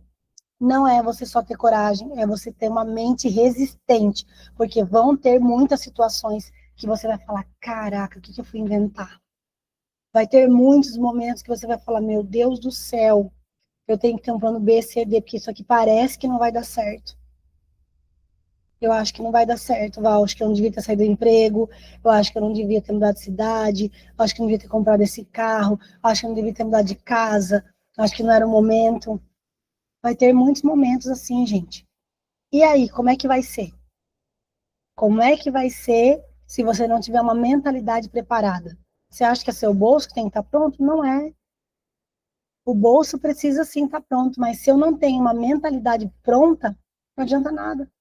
Speaker 1: não é você só ter coragem, é você ter uma mente resistente, porque vão ter muitas situações que você vai falar, caraca, o que eu fui inventar? Vai ter muitos momentos que você vai falar, meu Deus do céu, eu tenho que ter um plano B, C, D, porque isso aqui parece que não vai dar certo. Eu acho que não vai dar certo, Val. Acho que eu não devia ter saído do emprego, eu acho que eu não devia ter mudado de cidade, eu acho que eu não devia ter comprado esse carro, eu acho que eu não devia ter mudado de casa, eu acho que não era o momento. Vai ter muitos momentos assim, gente. E aí, como é que vai ser? Como é que vai ser se você não tiver uma mentalidade preparada? Você acha que é seu bolso que tem que estar pronto? Não é. O bolso precisa sim estar pronto, mas se eu não tenho uma mentalidade pronta, não adianta nada.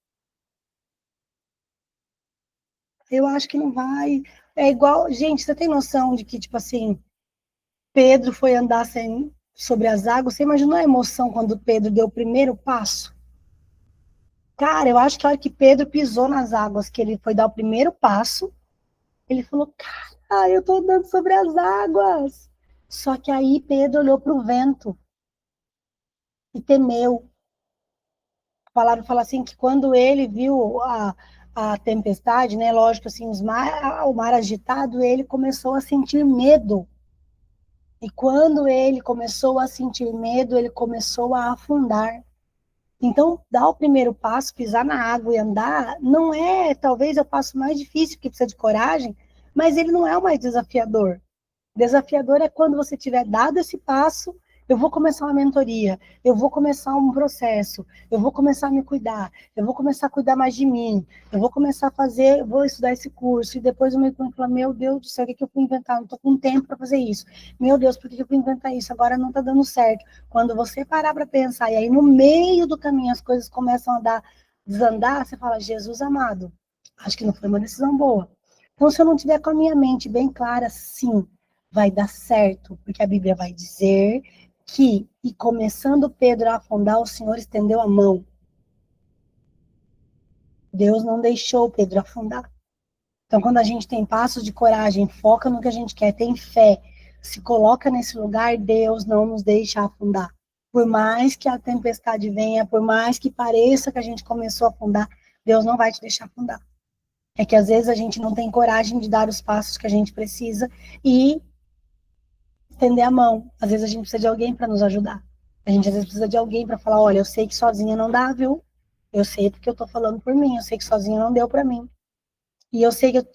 Speaker 1: Eu acho que não vai. É igual, gente, você tem noção de que, tipo assim, Pedro foi andar sobre as águas? Você imaginou a emoção quando Pedro deu o primeiro passo? Cara, eu acho que a hora que Pedro pisou nas águas, que ele foi dar o primeiro passo, ele falou, cara, eu tô andando sobre as águas. Só que aí Pedro olhou para o vento e temeu. Fala assim que quando ele viu a tempestade, né, lógico assim, o mar agitado, ele começou a sentir medo. E quando ele começou a sentir medo, ele começou a afundar. Então, dar o primeiro passo, pisar na água e andar, não é talvez é o passo mais difícil, que precisa de coragem, mas ele não é o mais desafiador. Desafiador é quando você tiver dado esse passo, eu vou começar uma mentoria, eu vou começar um processo, eu vou começar a me cuidar, eu vou começar a cuidar mais de mim, eu vou começar a fazer, vou estudar esse curso, e depois eu me falar, meu Deus do céu, o que eu fui inventar? Não estou com tempo para fazer isso. Meu Deus, por que eu fui inventar isso? Agora não está dando certo. Quando você parar para pensar, e aí no meio do caminho as coisas começam a desandar, você fala, Jesus amado, acho que não foi uma decisão boa. Então, se eu não tiver com a minha mente bem clara, sim, vai dar certo, porque a Bíblia vai dizer que, e começando Pedro a afundar, o Senhor estendeu a mão. Deus não deixou Pedro afundar. Então, quando a gente tem passos de coragem, foca no que a gente quer, tem fé, se coloca nesse lugar, Deus não nos deixa afundar. Por mais que a tempestade venha, por mais que pareça que a gente começou a afundar, Deus não vai te deixar afundar. É que às vezes a gente não tem coragem de dar os passos que a gente precisa e estender a mão. Às vezes a gente precisa de alguém para nos ajudar. A gente às vezes precisa de alguém para falar, olha, eu sei que sozinha não dá, viu? Eu sei porque eu tô falando por mim, eu sei que sozinha não deu para mim. E eu sei que eu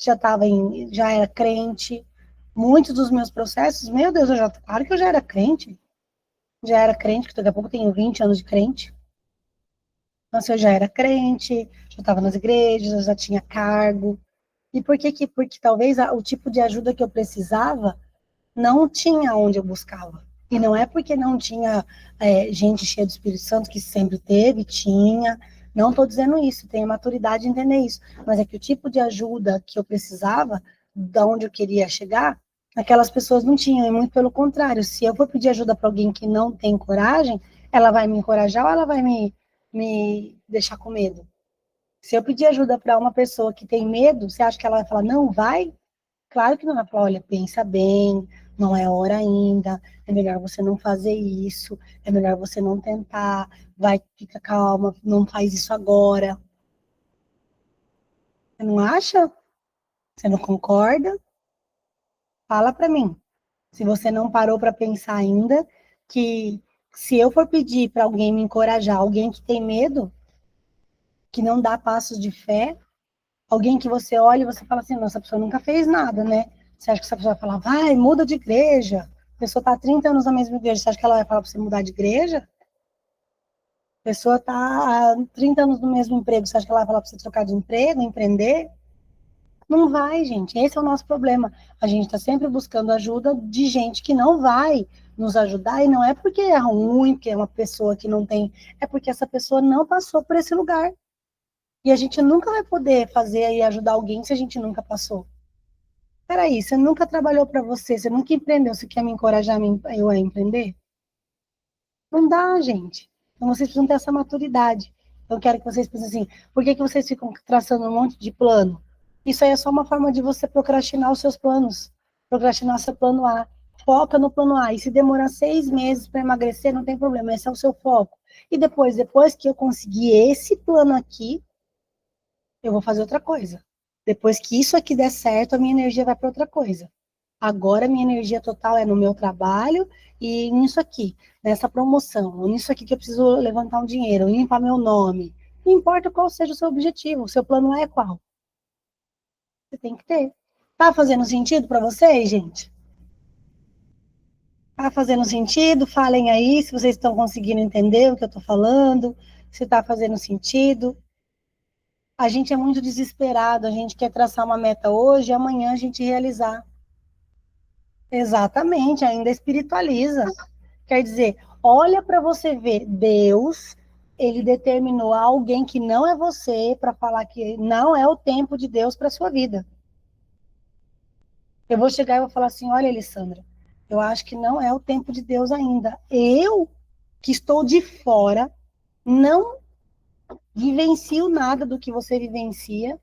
Speaker 1: já era crente. Muitos dos meus processos, meu Deus, claro que eu já era crente. Já era crente, que daqui a pouco eu tenho 20 anos de crente. Então, assim, eu já era crente, já estava nas igrejas, eu já tinha cargo. E por que que? Porque talvez o tipo de ajuda que eu precisava não tinha onde eu buscava. E não é porque não tinha gente cheia do Espírito Santo, que sempre teve, tinha. Não estou dizendo isso, tenho maturidade de entender isso. Mas é que o tipo de ajuda que eu precisava, da onde eu queria chegar, aquelas pessoas não tinham. E muito pelo contrário, se eu for pedir ajuda para alguém que não tem coragem, ela vai me encorajar ou ela vai me deixar com medo? Se eu pedir ajuda para uma pessoa que tem medo, você acha que ela vai falar, não, vai? Claro que não vai falar, olha, pensa bem, não é hora ainda, é melhor você não fazer isso, é melhor você não tentar, vai, fica calma, não faz isso agora. Você não acha? Você não concorda? Fala para mim. Se você não parou para pensar ainda que se eu for pedir para alguém me encorajar, alguém que tem medo, que não dá passos de fé, alguém que você olha e você fala assim, nossa, essa pessoa nunca fez nada, né? Você acha que essa pessoa vai falar, vai, muda de igreja. A pessoa está há 30 anos na mesma igreja, você acha que ela vai falar para você mudar de igreja? A pessoa está há 30 anos no mesmo emprego, você acha que ela vai falar para você trocar de emprego, empreender? Não vai, gente. Esse é o nosso problema. A gente está sempre buscando ajuda de gente que não vai nos ajudar, e não é porque é ruim, que é uma pessoa que não tem, é porque essa pessoa não passou por esse lugar. E a gente nunca vai poder fazer e ajudar alguém se a gente nunca passou. Peraí, você nunca trabalhou para você, você nunca empreendeu, você quer me encorajar eu a empreender? Não dá, gente. Então vocês precisam ter essa maturidade. Eu quero que vocês pensem assim, por que que vocês ficam traçando um monte de plano? Isso aí é só uma forma de você procrastinar os seus planos. Procrastinar seu plano A. Foca no plano A. E se demorar 6 meses para emagrecer, não tem problema, esse é o seu foco. E depois que eu conseguir esse plano aqui, eu vou fazer outra coisa. Depois que isso aqui der certo, a minha energia vai para outra coisa. Agora, minha energia total é no meu trabalho e nisso aqui, nessa promoção, ou nisso aqui que eu preciso levantar um dinheiro, limpar meu nome. Não importa qual seja o seu objetivo, o seu plano é qual. Você tem que ter. Tá fazendo sentido para vocês, gente? Tá fazendo sentido? Falem aí se vocês estão conseguindo entender o que eu estou falando, se está fazendo sentido. A gente é muito desesperado, a gente quer traçar uma meta hoje e amanhã a gente realizar. Exatamente, ainda espiritualiza. Quer dizer, olha para você ver, Deus, ele determinou alguém que não é você para falar que não é o tempo de Deus para sua vida. Eu vou chegar e vou falar assim, olha, Alessandra, eu acho que não é o tempo de Deus ainda. Eu, que estou de fora, não vivencio nada do que você vivencia.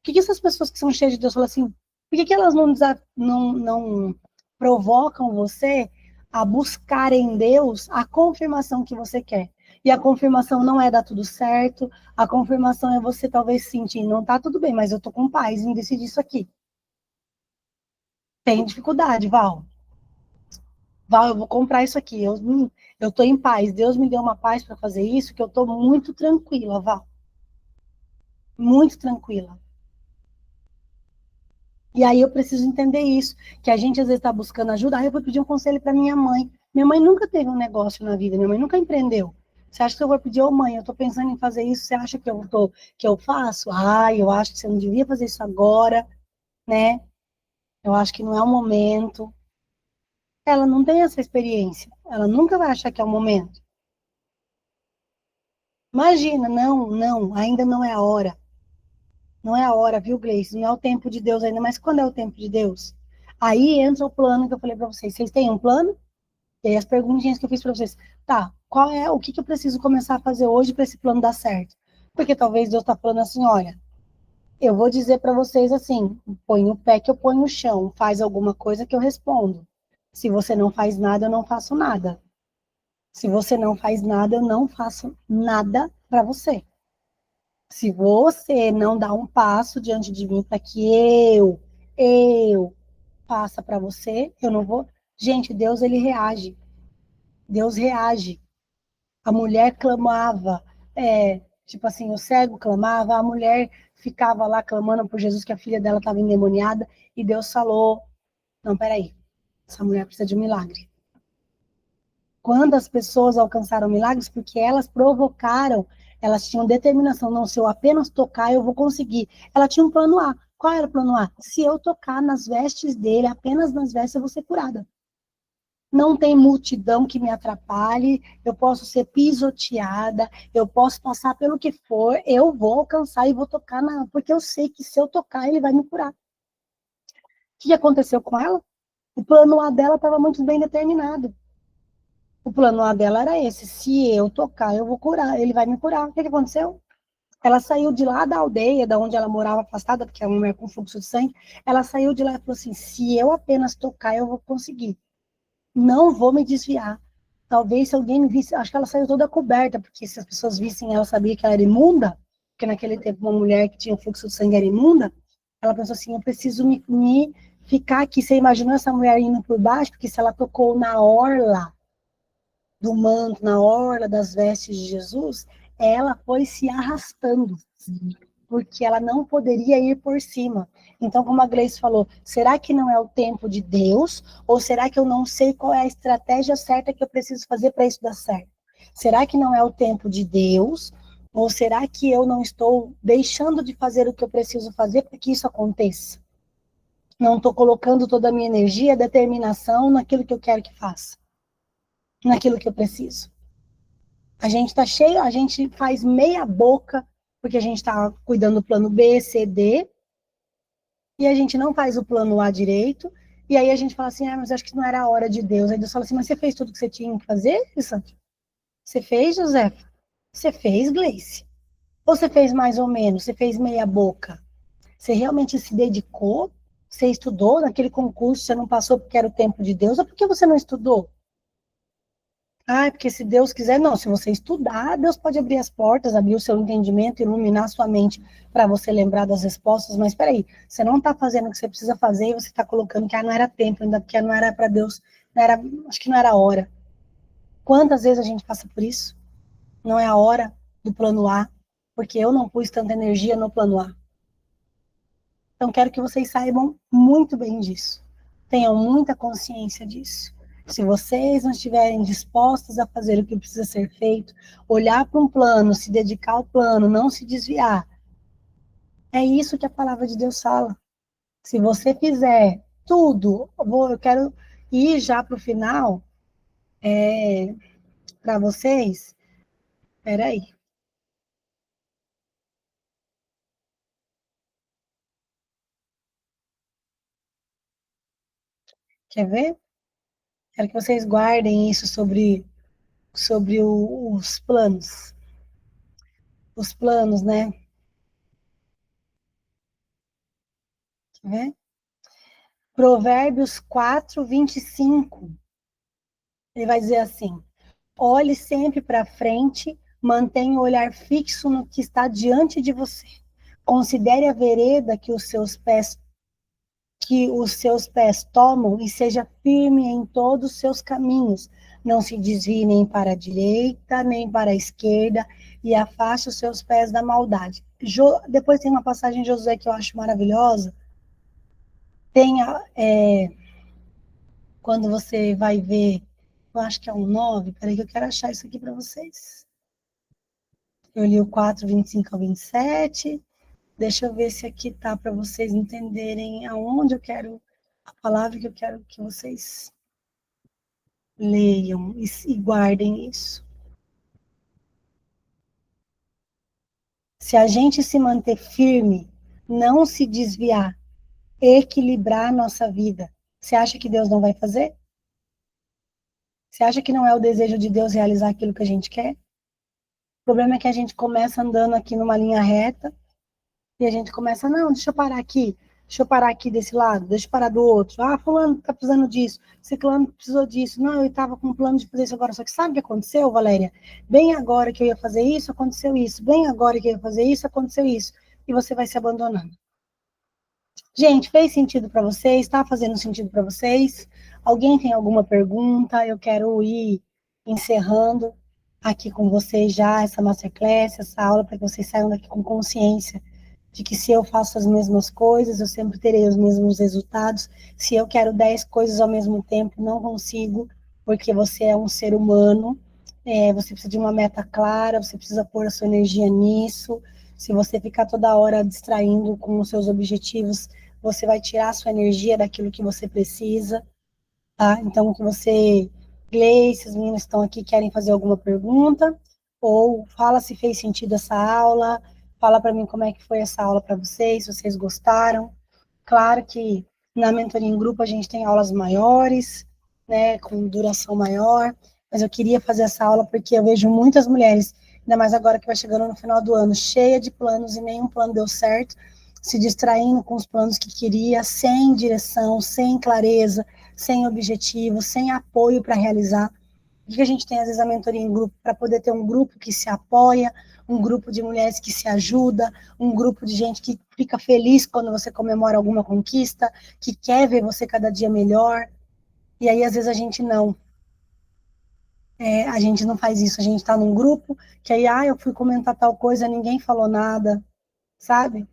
Speaker 1: Que essas pessoas que são cheias de Deus falam assim, por que elas não provocam você a buscar em Deus a confirmação que você quer? E a confirmação não é dar tudo certo, a confirmação é você talvez sentir, não tá tudo bem, mas eu tô com paz em decidir isso aqui. Tem dificuldade, Val. Val, eu vou comprar isso aqui. Eu tô em paz. Deus me deu uma paz para fazer isso, que eu tô muito tranquila, Val. Muito tranquila. E aí eu preciso entender isso, que a gente às vezes está buscando ajuda. Aí eu vou pedir um conselho para minha mãe. Minha mãe nunca teve um negócio na vida, minha mãe nunca empreendeu. Você acha que eu vou pedir, ô mãe, eu estou pensando em fazer isso, você acha que eu faço? Ah, eu acho que você não devia fazer isso agora, né? Eu acho que não é o momento. Ela não tem essa experiência, ela nunca vai achar que é o momento. Imagina, não, ainda não é a hora. Não é a hora, viu, Gleice? Não é o tempo de Deus ainda, mas quando é o tempo de Deus? Aí entra o plano que eu falei para vocês. Vocês têm um plano? E aí as perguntinhas que eu fiz para vocês. Tá, qual é, o que que eu preciso começar a fazer hoje para esse plano dar certo? Porque talvez Deus está falando assim, olha, eu vou dizer para vocês assim, põe o pé que eu ponho no chão, faz alguma coisa que eu respondo. Se você não faz nada, eu não faço nada. Se você não faz nada, eu não faço nada para você. Se você não dá um passo diante de mim para que eu faça para você, eu não vou. Gente, Deus, ele reage. Deus reage. A mulher clamava, tipo assim, o cego clamava, a mulher ficava lá clamando por Jesus, que a filha dela estava endemoniada, e Deus falou, não, peraí, essa mulher precisa de um milagre. Quando as pessoas alcançaram milagres, porque elas provocaram, elas tinham determinação, não, se eu apenas tocar, eu vou conseguir. Ela tinha um plano A. Qual era o plano A? Se eu tocar nas vestes dele, apenas nas vestes, eu vou ser curada. Não tem multidão que me atrapalhe, eu posso ser pisoteada, eu posso passar pelo que for, eu vou alcançar e vou tocar, porque eu sei que se eu tocar, ele vai me curar. O que aconteceu com ela? O plano A dela estava muito bem determinado. O plano A dela era esse: se eu tocar, eu vou curar, ele vai me curar. O que aconteceu? Ela saiu de lá da aldeia, da onde ela morava afastada, porque é uma mulher com fluxo de sangue. Ela saiu de lá e falou assim: se eu apenas tocar, eu vou conseguir. Não vou me desviar. Talvez se alguém me visse, acho que ela saiu toda coberta, porque se as pessoas vissem ela, sabia que ela era imunda, porque naquele tempo uma mulher que tinha fluxo de sangue era imunda. Ela pensou assim: eu preciso me ficar aqui. Você imaginou essa mulher indo por baixo? Porque se ela tocou na orla do manto, na orla das vestes de Jesus, ela foi se arrastando, porque ela não poderia ir por cima. Então, como a Gleice falou, será que não é o tempo de Deus? Ou será que eu não sei qual é a estratégia certa que eu preciso fazer para isso dar certo? Será que não é o tempo de Deus? Ou será que eu não estou deixando de fazer o que eu preciso fazer para que isso aconteça? Não estou colocando toda a minha energia, determinação naquilo que eu quero que faça, naquilo que eu preciso. A gente está cheio, a gente faz meia boca, porque a gente está cuidando do plano B, C, D, e a gente não faz o plano A direito, e aí a gente fala assim, mas acho que não era a hora de Deus. Aí Deus fala assim, mas você fez tudo que você tinha que fazer, Sandra? Você fez, José? Você fez, Gleice? Ou você fez mais ou menos? Você fez meia boca? Você realmente se dedicou? Você estudou naquele concurso, você não passou porque era o tempo de Deus, ou porque você não estudou? Ah, porque se Deus quiser, não. Se você estudar, Deus pode abrir as portas, abrir o seu entendimento, iluminar a sua mente para você lembrar das respostas. Mas espera aí, você não está fazendo o que você precisa fazer e você está colocando que não era tempo, ainda porque não era para Deus, não era, acho que não era a hora. Quantas vezes a gente passa por isso? Não é a hora do plano A, porque eu não pus tanta energia no plano A. Então, quero que vocês saibam muito bem disso. Tenham muita consciência disso. Se vocês não estiverem dispostos a fazer o que precisa ser feito, olhar para um plano, se dedicar ao plano, não se desviar, é isso que a palavra de Deus fala. Se você fizer tudo, eu quero ir já para o final, para vocês. Espera aí, quer ver? Quero que vocês guardem isso sobre os planos. Os planos, né? Quer ver? Provérbios 4:25. Ele vai dizer assim: olhe sempre para frente, mantenha o olhar fixo no que está diante de você. Considere a vereda que os seus pés tomam e seja firme em todos os seus caminhos. Não se desvie nem para a direita, nem para a esquerda, e afaste os seus pés da maldade. Depois tem uma passagem de Josué que eu acho maravilhosa. Tem quando você vai ver, eu acho que é um 9, peraí que eu quero achar isso aqui para vocês. Eu li o 4:25 ao 27. Deixa eu ver se aqui tá para vocês entenderem aonde eu quero, a palavra que eu quero que vocês leiam e guardem isso. Se a gente se manter firme, não se desviar, equilibrar a nossa vida, você acha que Deus não vai fazer? Você acha que não é o desejo de Deus realizar aquilo que a gente quer? O problema é que a gente começa andando aqui numa linha reta, e a gente começa, não, deixa eu parar aqui desse lado, deixa eu parar do outro. Ah, fulano tá precisando disso, ciclano precisou disso. Não, eu estava com um plano de fazer isso agora. Só que sabe o que aconteceu, Valéria? Bem agora que eu ia fazer isso, aconteceu isso. Bem agora que eu ia fazer isso, aconteceu isso. E você vai se abandonando. Gente, fez sentido para vocês? Está fazendo sentido para vocês? Alguém tem alguma pergunta? Eu quero ir encerrando aqui com vocês já essa masterclass, essa aula, para que vocês saiam daqui com consciência de que se eu faço as mesmas coisas, eu sempre terei os mesmos resultados. Se eu quero 10 coisas ao mesmo tempo, não consigo, porque você é um ser humano, você precisa de uma meta clara, você precisa pôr a sua energia nisso. Se você ficar toda hora distraindo com os seus objetivos, você vai tirar a sua energia daquilo que você precisa, tá? Então, que você, Gleice, as meninas que estão aqui, querem fazer alguma pergunta, ou fala se fez sentido essa aula, fala para mim como é que foi essa aula para vocês, se vocês gostaram. Claro que na mentoria em grupo a gente tem aulas maiores, né, com duração maior, mas eu queria fazer essa aula porque eu vejo muitas mulheres, ainda mais agora que vai chegando no final do ano, cheia de planos e nenhum plano deu certo, se distraindo com os planos que queria, sem direção, sem clareza, sem objetivo, sem apoio para realizar. O que a gente tem, às vezes, a mentoria em grupo, para poder ter um grupo que se apoia, um grupo de mulheres que se ajuda, um grupo de gente que fica feliz quando você comemora alguma conquista, que quer ver você cada dia melhor. E aí, às vezes, a gente não faz isso. A gente está num grupo que aí, eu fui comentar tal coisa, ninguém falou nada, sabe?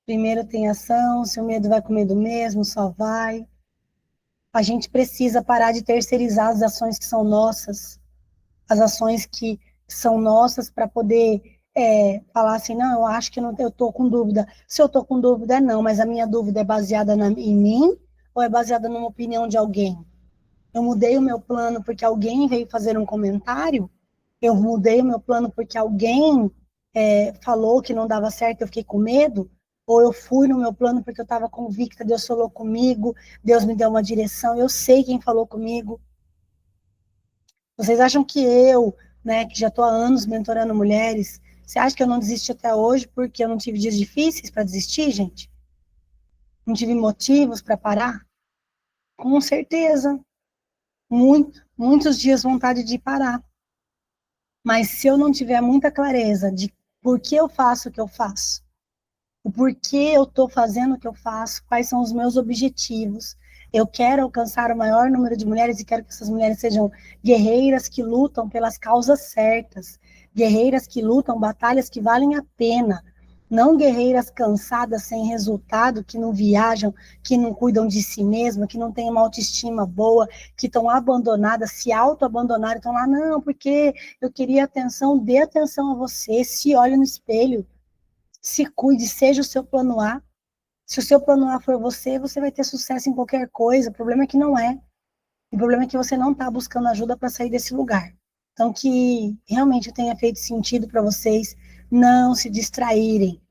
Speaker 1: Primeiro tem ação, se o medo vai com medo mesmo, só vai. A gente precisa parar de terceirizar as ações que são nossas, as ações que são nossas para poder falar assim, não, eu acho que não, eu estou com dúvida. Se eu estou com dúvida, é não, mas a minha dúvida é baseada em mim ou é baseada numa opinião de alguém? Eu mudei o meu plano porque alguém veio fazer um comentário? Eu mudei o meu plano porque alguém falou que não dava certo, eu fiquei com medo? Ou eu fui no meu plano porque eu estava convicta, Deus falou comigo, Deus me deu uma direção, eu sei quem falou comigo. Vocês acham que eu, né, que já estou há anos mentorando mulheres, você acha que eu não desisti até hoje porque eu não tive dias difíceis para desistir, gente? Não tive motivos para parar? Com certeza. Muitos dias vontade de parar. Mas se eu não tiver muita clareza de por que eu faço o que eu faço, o porquê eu estou fazendo o que eu faço, quais são os meus objetivos. Eu quero alcançar o maior número de mulheres e quero que essas mulheres sejam guerreiras que lutam pelas causas certas, guerreiras que lutam batalhas que valem a pena, não guerreiras cansadas, sem resultado, que não viajam, que não cuidam de si mesmas, que não têm uma autoestima boa, que estão abandonadas, se auto-abandonaram, estão lá, não, porque eu queria atenção, dê atenção a você, se olhe no espelho, se cuide, seja o seu plano A. Se o seu plano A for você, você vai ter sucesso em qualquer coisa. O problema é que não é. O problema é que você não está buscando ajuda para sair desse lugar. Então, que realmente tenha feito sentido para vocês não se distraírem.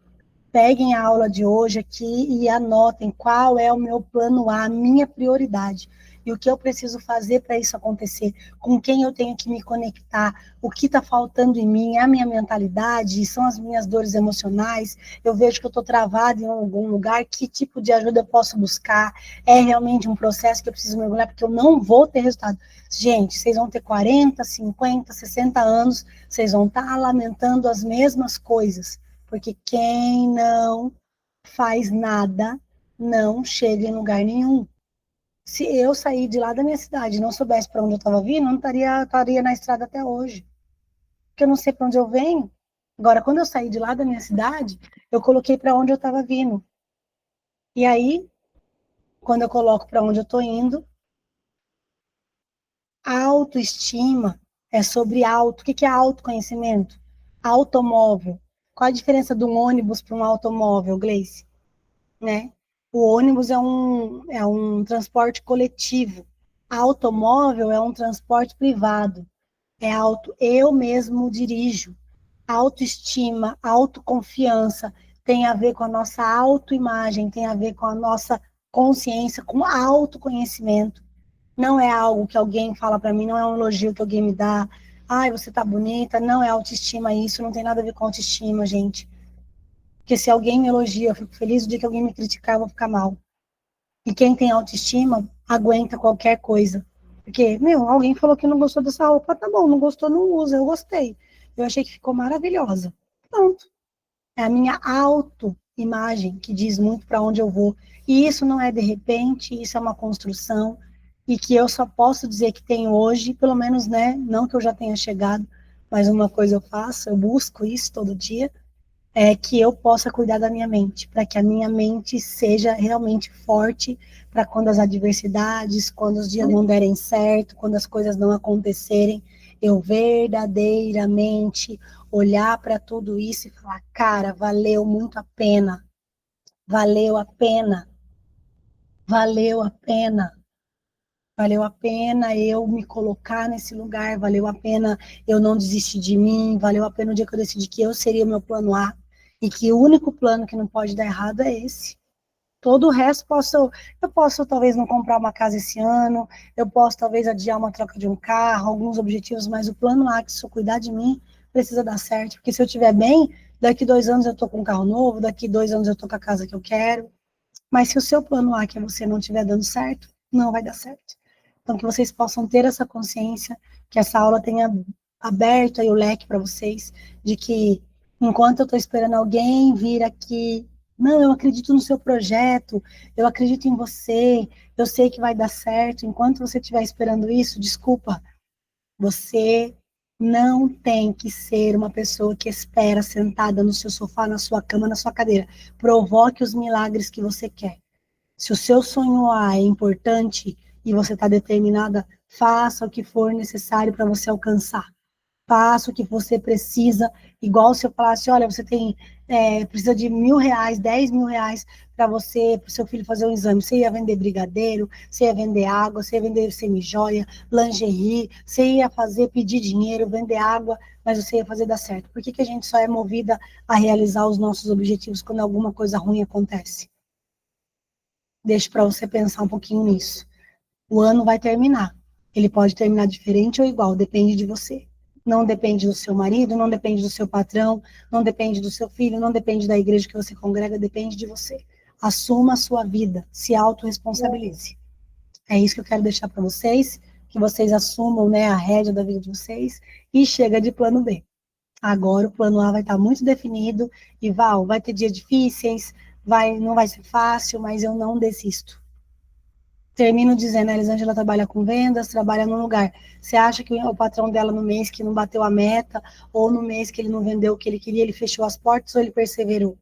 Speaker 1: Peguem a aula de hoje aqui e anotem qual é o meu plano A, a minha prioridade. E o que eu preciso fazer para isso acontecer, com quem eu tenho que me conectar, o que está faltando em mim, é a minha mentalidade, são as minhas dores emocionais, eu vejo que eu estou travada em algum lugar, que tipo de ajuda eu posso buscar, é realmente um processo que eu preciso mergulhar, porque eu não vou ter resultado. Gente, vocês vão ter 40, 50, 60 anos, vocês vão estar lamentando as mesmas coisas, porque quem não faz nada não chega em lugar nenhum. Se eu sair de lá da minha cidade e não soubesse para onde eu estava vindo, eu não estaria na estrada até hoje. Porque eu não sei para onde eu venho. Agora, quando eu saí de lá da minha cidade, eu coloquei para onde eu estava vindo. E aí, quando eu coloco para onde eu estou indo, a autoestima é sobre auto. O que é autoconhecimento? Automóvel. Qual a diferença de um ônibus para um automóvel, Gleice? Né? O ônibus é um transporte coletivo. Automóvel é um transporte privado. É auto, eu mesmo dirijo. Autoestima, autoconfiança tem a ver com a nossa autoimagem, tem a ver com a nossa consciência, com autoconhecimento. Não é algo que alguém fala para mim, não é um elogio que alguém me dá. Ai, você tá bonita. Não é autoestima isso, não tem nada a ver com autoestima, gente. Porque se alguém me elogia, eu fico feliz, o dia que alguém me criticar, eu vou ficar mal. E quem tem autoestima, aguenta qualquer coisa. Porque, alguém falou que não gostou dessa roupa, tá bom, não gostou, não usa, eu gostei. Eu achei que ficou maravilhosa. Pronto. É a minha imagem que diz muito para onde eu vou. E isso não é de repente, isso é uma construção, e que eu só posso dizer que tem hoje, pelo menos, né, não que eu já tenha chegado, mas uma coisa eu faço, eu busco isso todo dia, é que eu possa cuidar da minha mente, para que a minha mente seja realmente forte, para quando as adversidades, quando os dias não derem certo, quando as coisas não acontecerem, eu verdadeiramente olhar para tudo isso e falar, cara, valeu muito a pena, valeu a pena, valeu a pena. Valeu a pena eu me colocar nesse lugar, valeu a pena eu não desistir de mim, valeu a pena o dia que eu decidi que eu seria o meu plano A, e que o único plano que não pode dar errado é esse. Todo o resto eu posso talvez não comprar uma casa esse ano, eu posso talvez adiar uma troca de um carro, alguns objetivos, mas o plano A, que se eu cuidar de mim, precisa dar certo, porque se eu estiver bem, daqui 2 anos eu tô com um carro novo, daqui 2 anos eu tô com a casa que eu quero, mas se o seu plano A, que é você, não estiver dando certo, não vai dar certo. Então, que vocês possam ter essa consciência, que essa aula tenha aberto aí o leque para vocês, de que enquanto eu estou esperando alguém vir aqui, não, eu acredito no seu projeto, eu acredito em você, eu sei que vai dar certo. Enquanto você estiver esperando isso, desculpa, você não tem que ser uma pessoa que espera sentada no seu sofá, na sua cama, na sua cadeira. Provoque os milagres que você quer. Se o seu sonho A é importante e você está determinada, faça o que for necessário para você alcançar. Faça o que você precisa, igual se eu falasse, olha, você precisa de R$ 1.000, R$ 10.000 para você, para o seu filho fazer um exame. Você ia vender brigadeiro, você ia vender água, você ia vender semijoia, lingerie, você ia pedir dinheiro, vender água, mas você ia fazer dar certo. Por que que a gente só é movida a realizar os nossos objetivos quando alguma coisa ruim acontece? Deixo para você pensar um pouquinho nisso. O ano vai terminar. Ele pode terminar diferente ou igual, depende de você. Não depende do seu marido, não depende do seu patrão, não depende do seu filho, não depende da igreja que você congrega, depende de você. Assuma a sua vida, se autorresponsabilize. É isso que eu quero deixar para vocês, que vocês assumam, né, a rédea da vida de vocês, e chega de plano B. Agora o plano A vai estar muito definido, e Val, vai ter dias difíceis, não vai ser fácil, mas eu não desisto. Termino dizendo, a Elisângela trabalha com vendas, trabalha num lugar. Você acha que o patrão dela no mês que não bateu a meta, ou no mês que ele não vendeu o que ele queria, ele fechou as portas ou ele perseverou?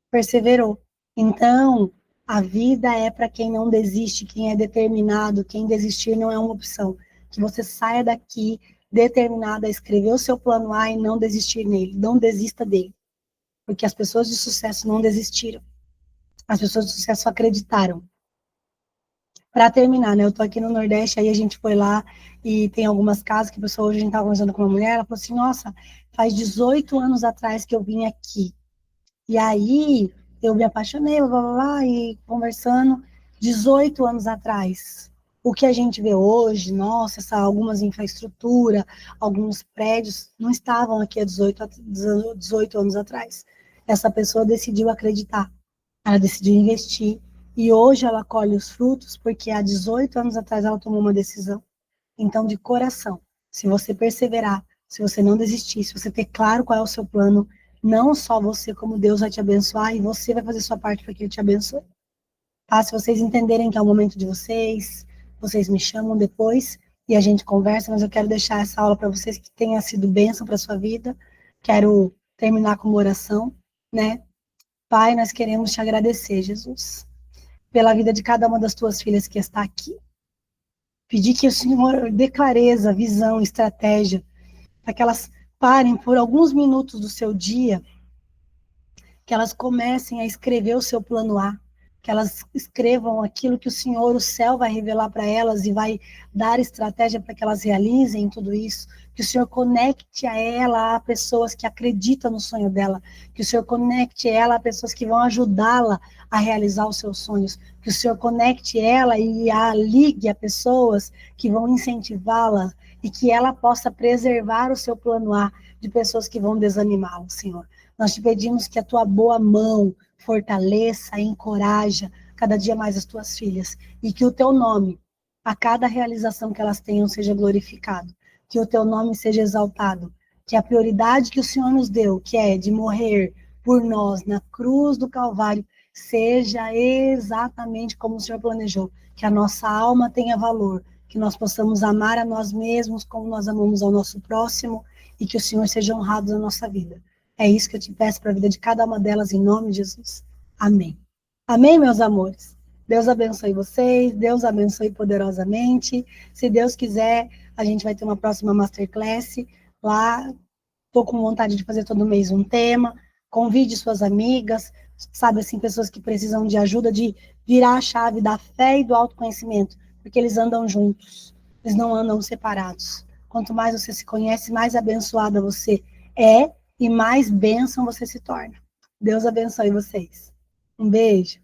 Speaker 1: Perseverou. Então, a vida é para quem não desiste, quem é determinado, quem desistir não é uma opção. Que você saia daqui determinada a escrever o seu plano A e não desistir nele, não desista dele. Porque as pessoas de sucesso não desistiram. As pessoas de sucesso acreditaram. Para terminar, né? Eu tô aqui no Nordeste, aí a gente foi lá e tem algumas casas que a pessoa, hoje a gente tava conversando com uma mulher, ela falou assim, nossa, faz 18 anos atrás que eu vim aqui. E aí eu me apaixonei, blá, blá, blá, e conversando, 18 anos atrás. O que a gente vê hoje, nossa, algumas infraestrutura, alguns prédios não estavam aqui há 18 anos atrás. Essa pessoa decidiu acreditar, ela decidiu investir, e hoje ela colhe os frutos porque há 18 anos atrás ela tomou uma decisão. Então, de coração, se você perseverar, se você não desistir, se você ter claro qual é o seu plano, não só você, como Deus vai te abençoar, e você vai fazer sua parte para que Ele te abençoe. Tá? Se vocês entenderem que é o momento de vocês, vocês me chamam depois e a gente conversa, mas eu quero deixar essa aula para vocês que tenha sido bênção para sua vida. Quero terminar com uma oração, né? Pai, nós queremos te agradecer, Jesus, pela vida de cada uma das tuas filhas que está aqui. Pedir que o Senhor dê clareza, visão, estratégia, para que elas parem por alguns minutos do seu dia, que elas comecem a escrever o seu plano A, que elas escrevam aquilo que o Senhor, o céu, vai revelar para elas e vai dar estratégia para que elas realizem tudo isso, que o Senhor conecte a ela a pessoas que acreditam no sonho dela, que o Senhor conecte ela a pessoas que vão ajudá-la a realizar os seus sonhos, que o Senhor conecte ela e a ligue a pessoas que vão incentivá-la e que ela possa preservar o seu plano A de pessoas que vão desanimá-la, Senhor. Nós te pedimos que a tua boa mão fortaleça e encoraja cada dia mais as tuas filhas, e que o teu nome, a cada realização que elas tenham, seja glorificado, que o teu nome seja exaltado, que a prioridade que o Senhor nos deu, que é de morrer por nós na cruz do Calvário seja exatamente como o Senhor planejou, que a nossa alma tenha valor, que nós possamos amar a nós mesmos como nós amamos ao nosso próximo e que o Senhor seja honrado na nossa vida. É isso que eu te peço para a vida de cada uma delas, em nome de Jesus. Amém. Amém, meus amores? Deus abençoe vocês, Deus abençoe poderosamente. Se Deus quiser, a gente vai ter uma próxima Masterclass lá. Estou com vontade de fazer todo mês um tema. Convide suas amigas, sabe assim, pessoas que precisam de ajuda, de virar a chave da fé e do autoconhecimento, porque eles andam juntos, eles não andam separados. Quanto mais você se conhece, mais abençoada você é e mais bênção você se torna. Deus abençoe vocês. Um beijo.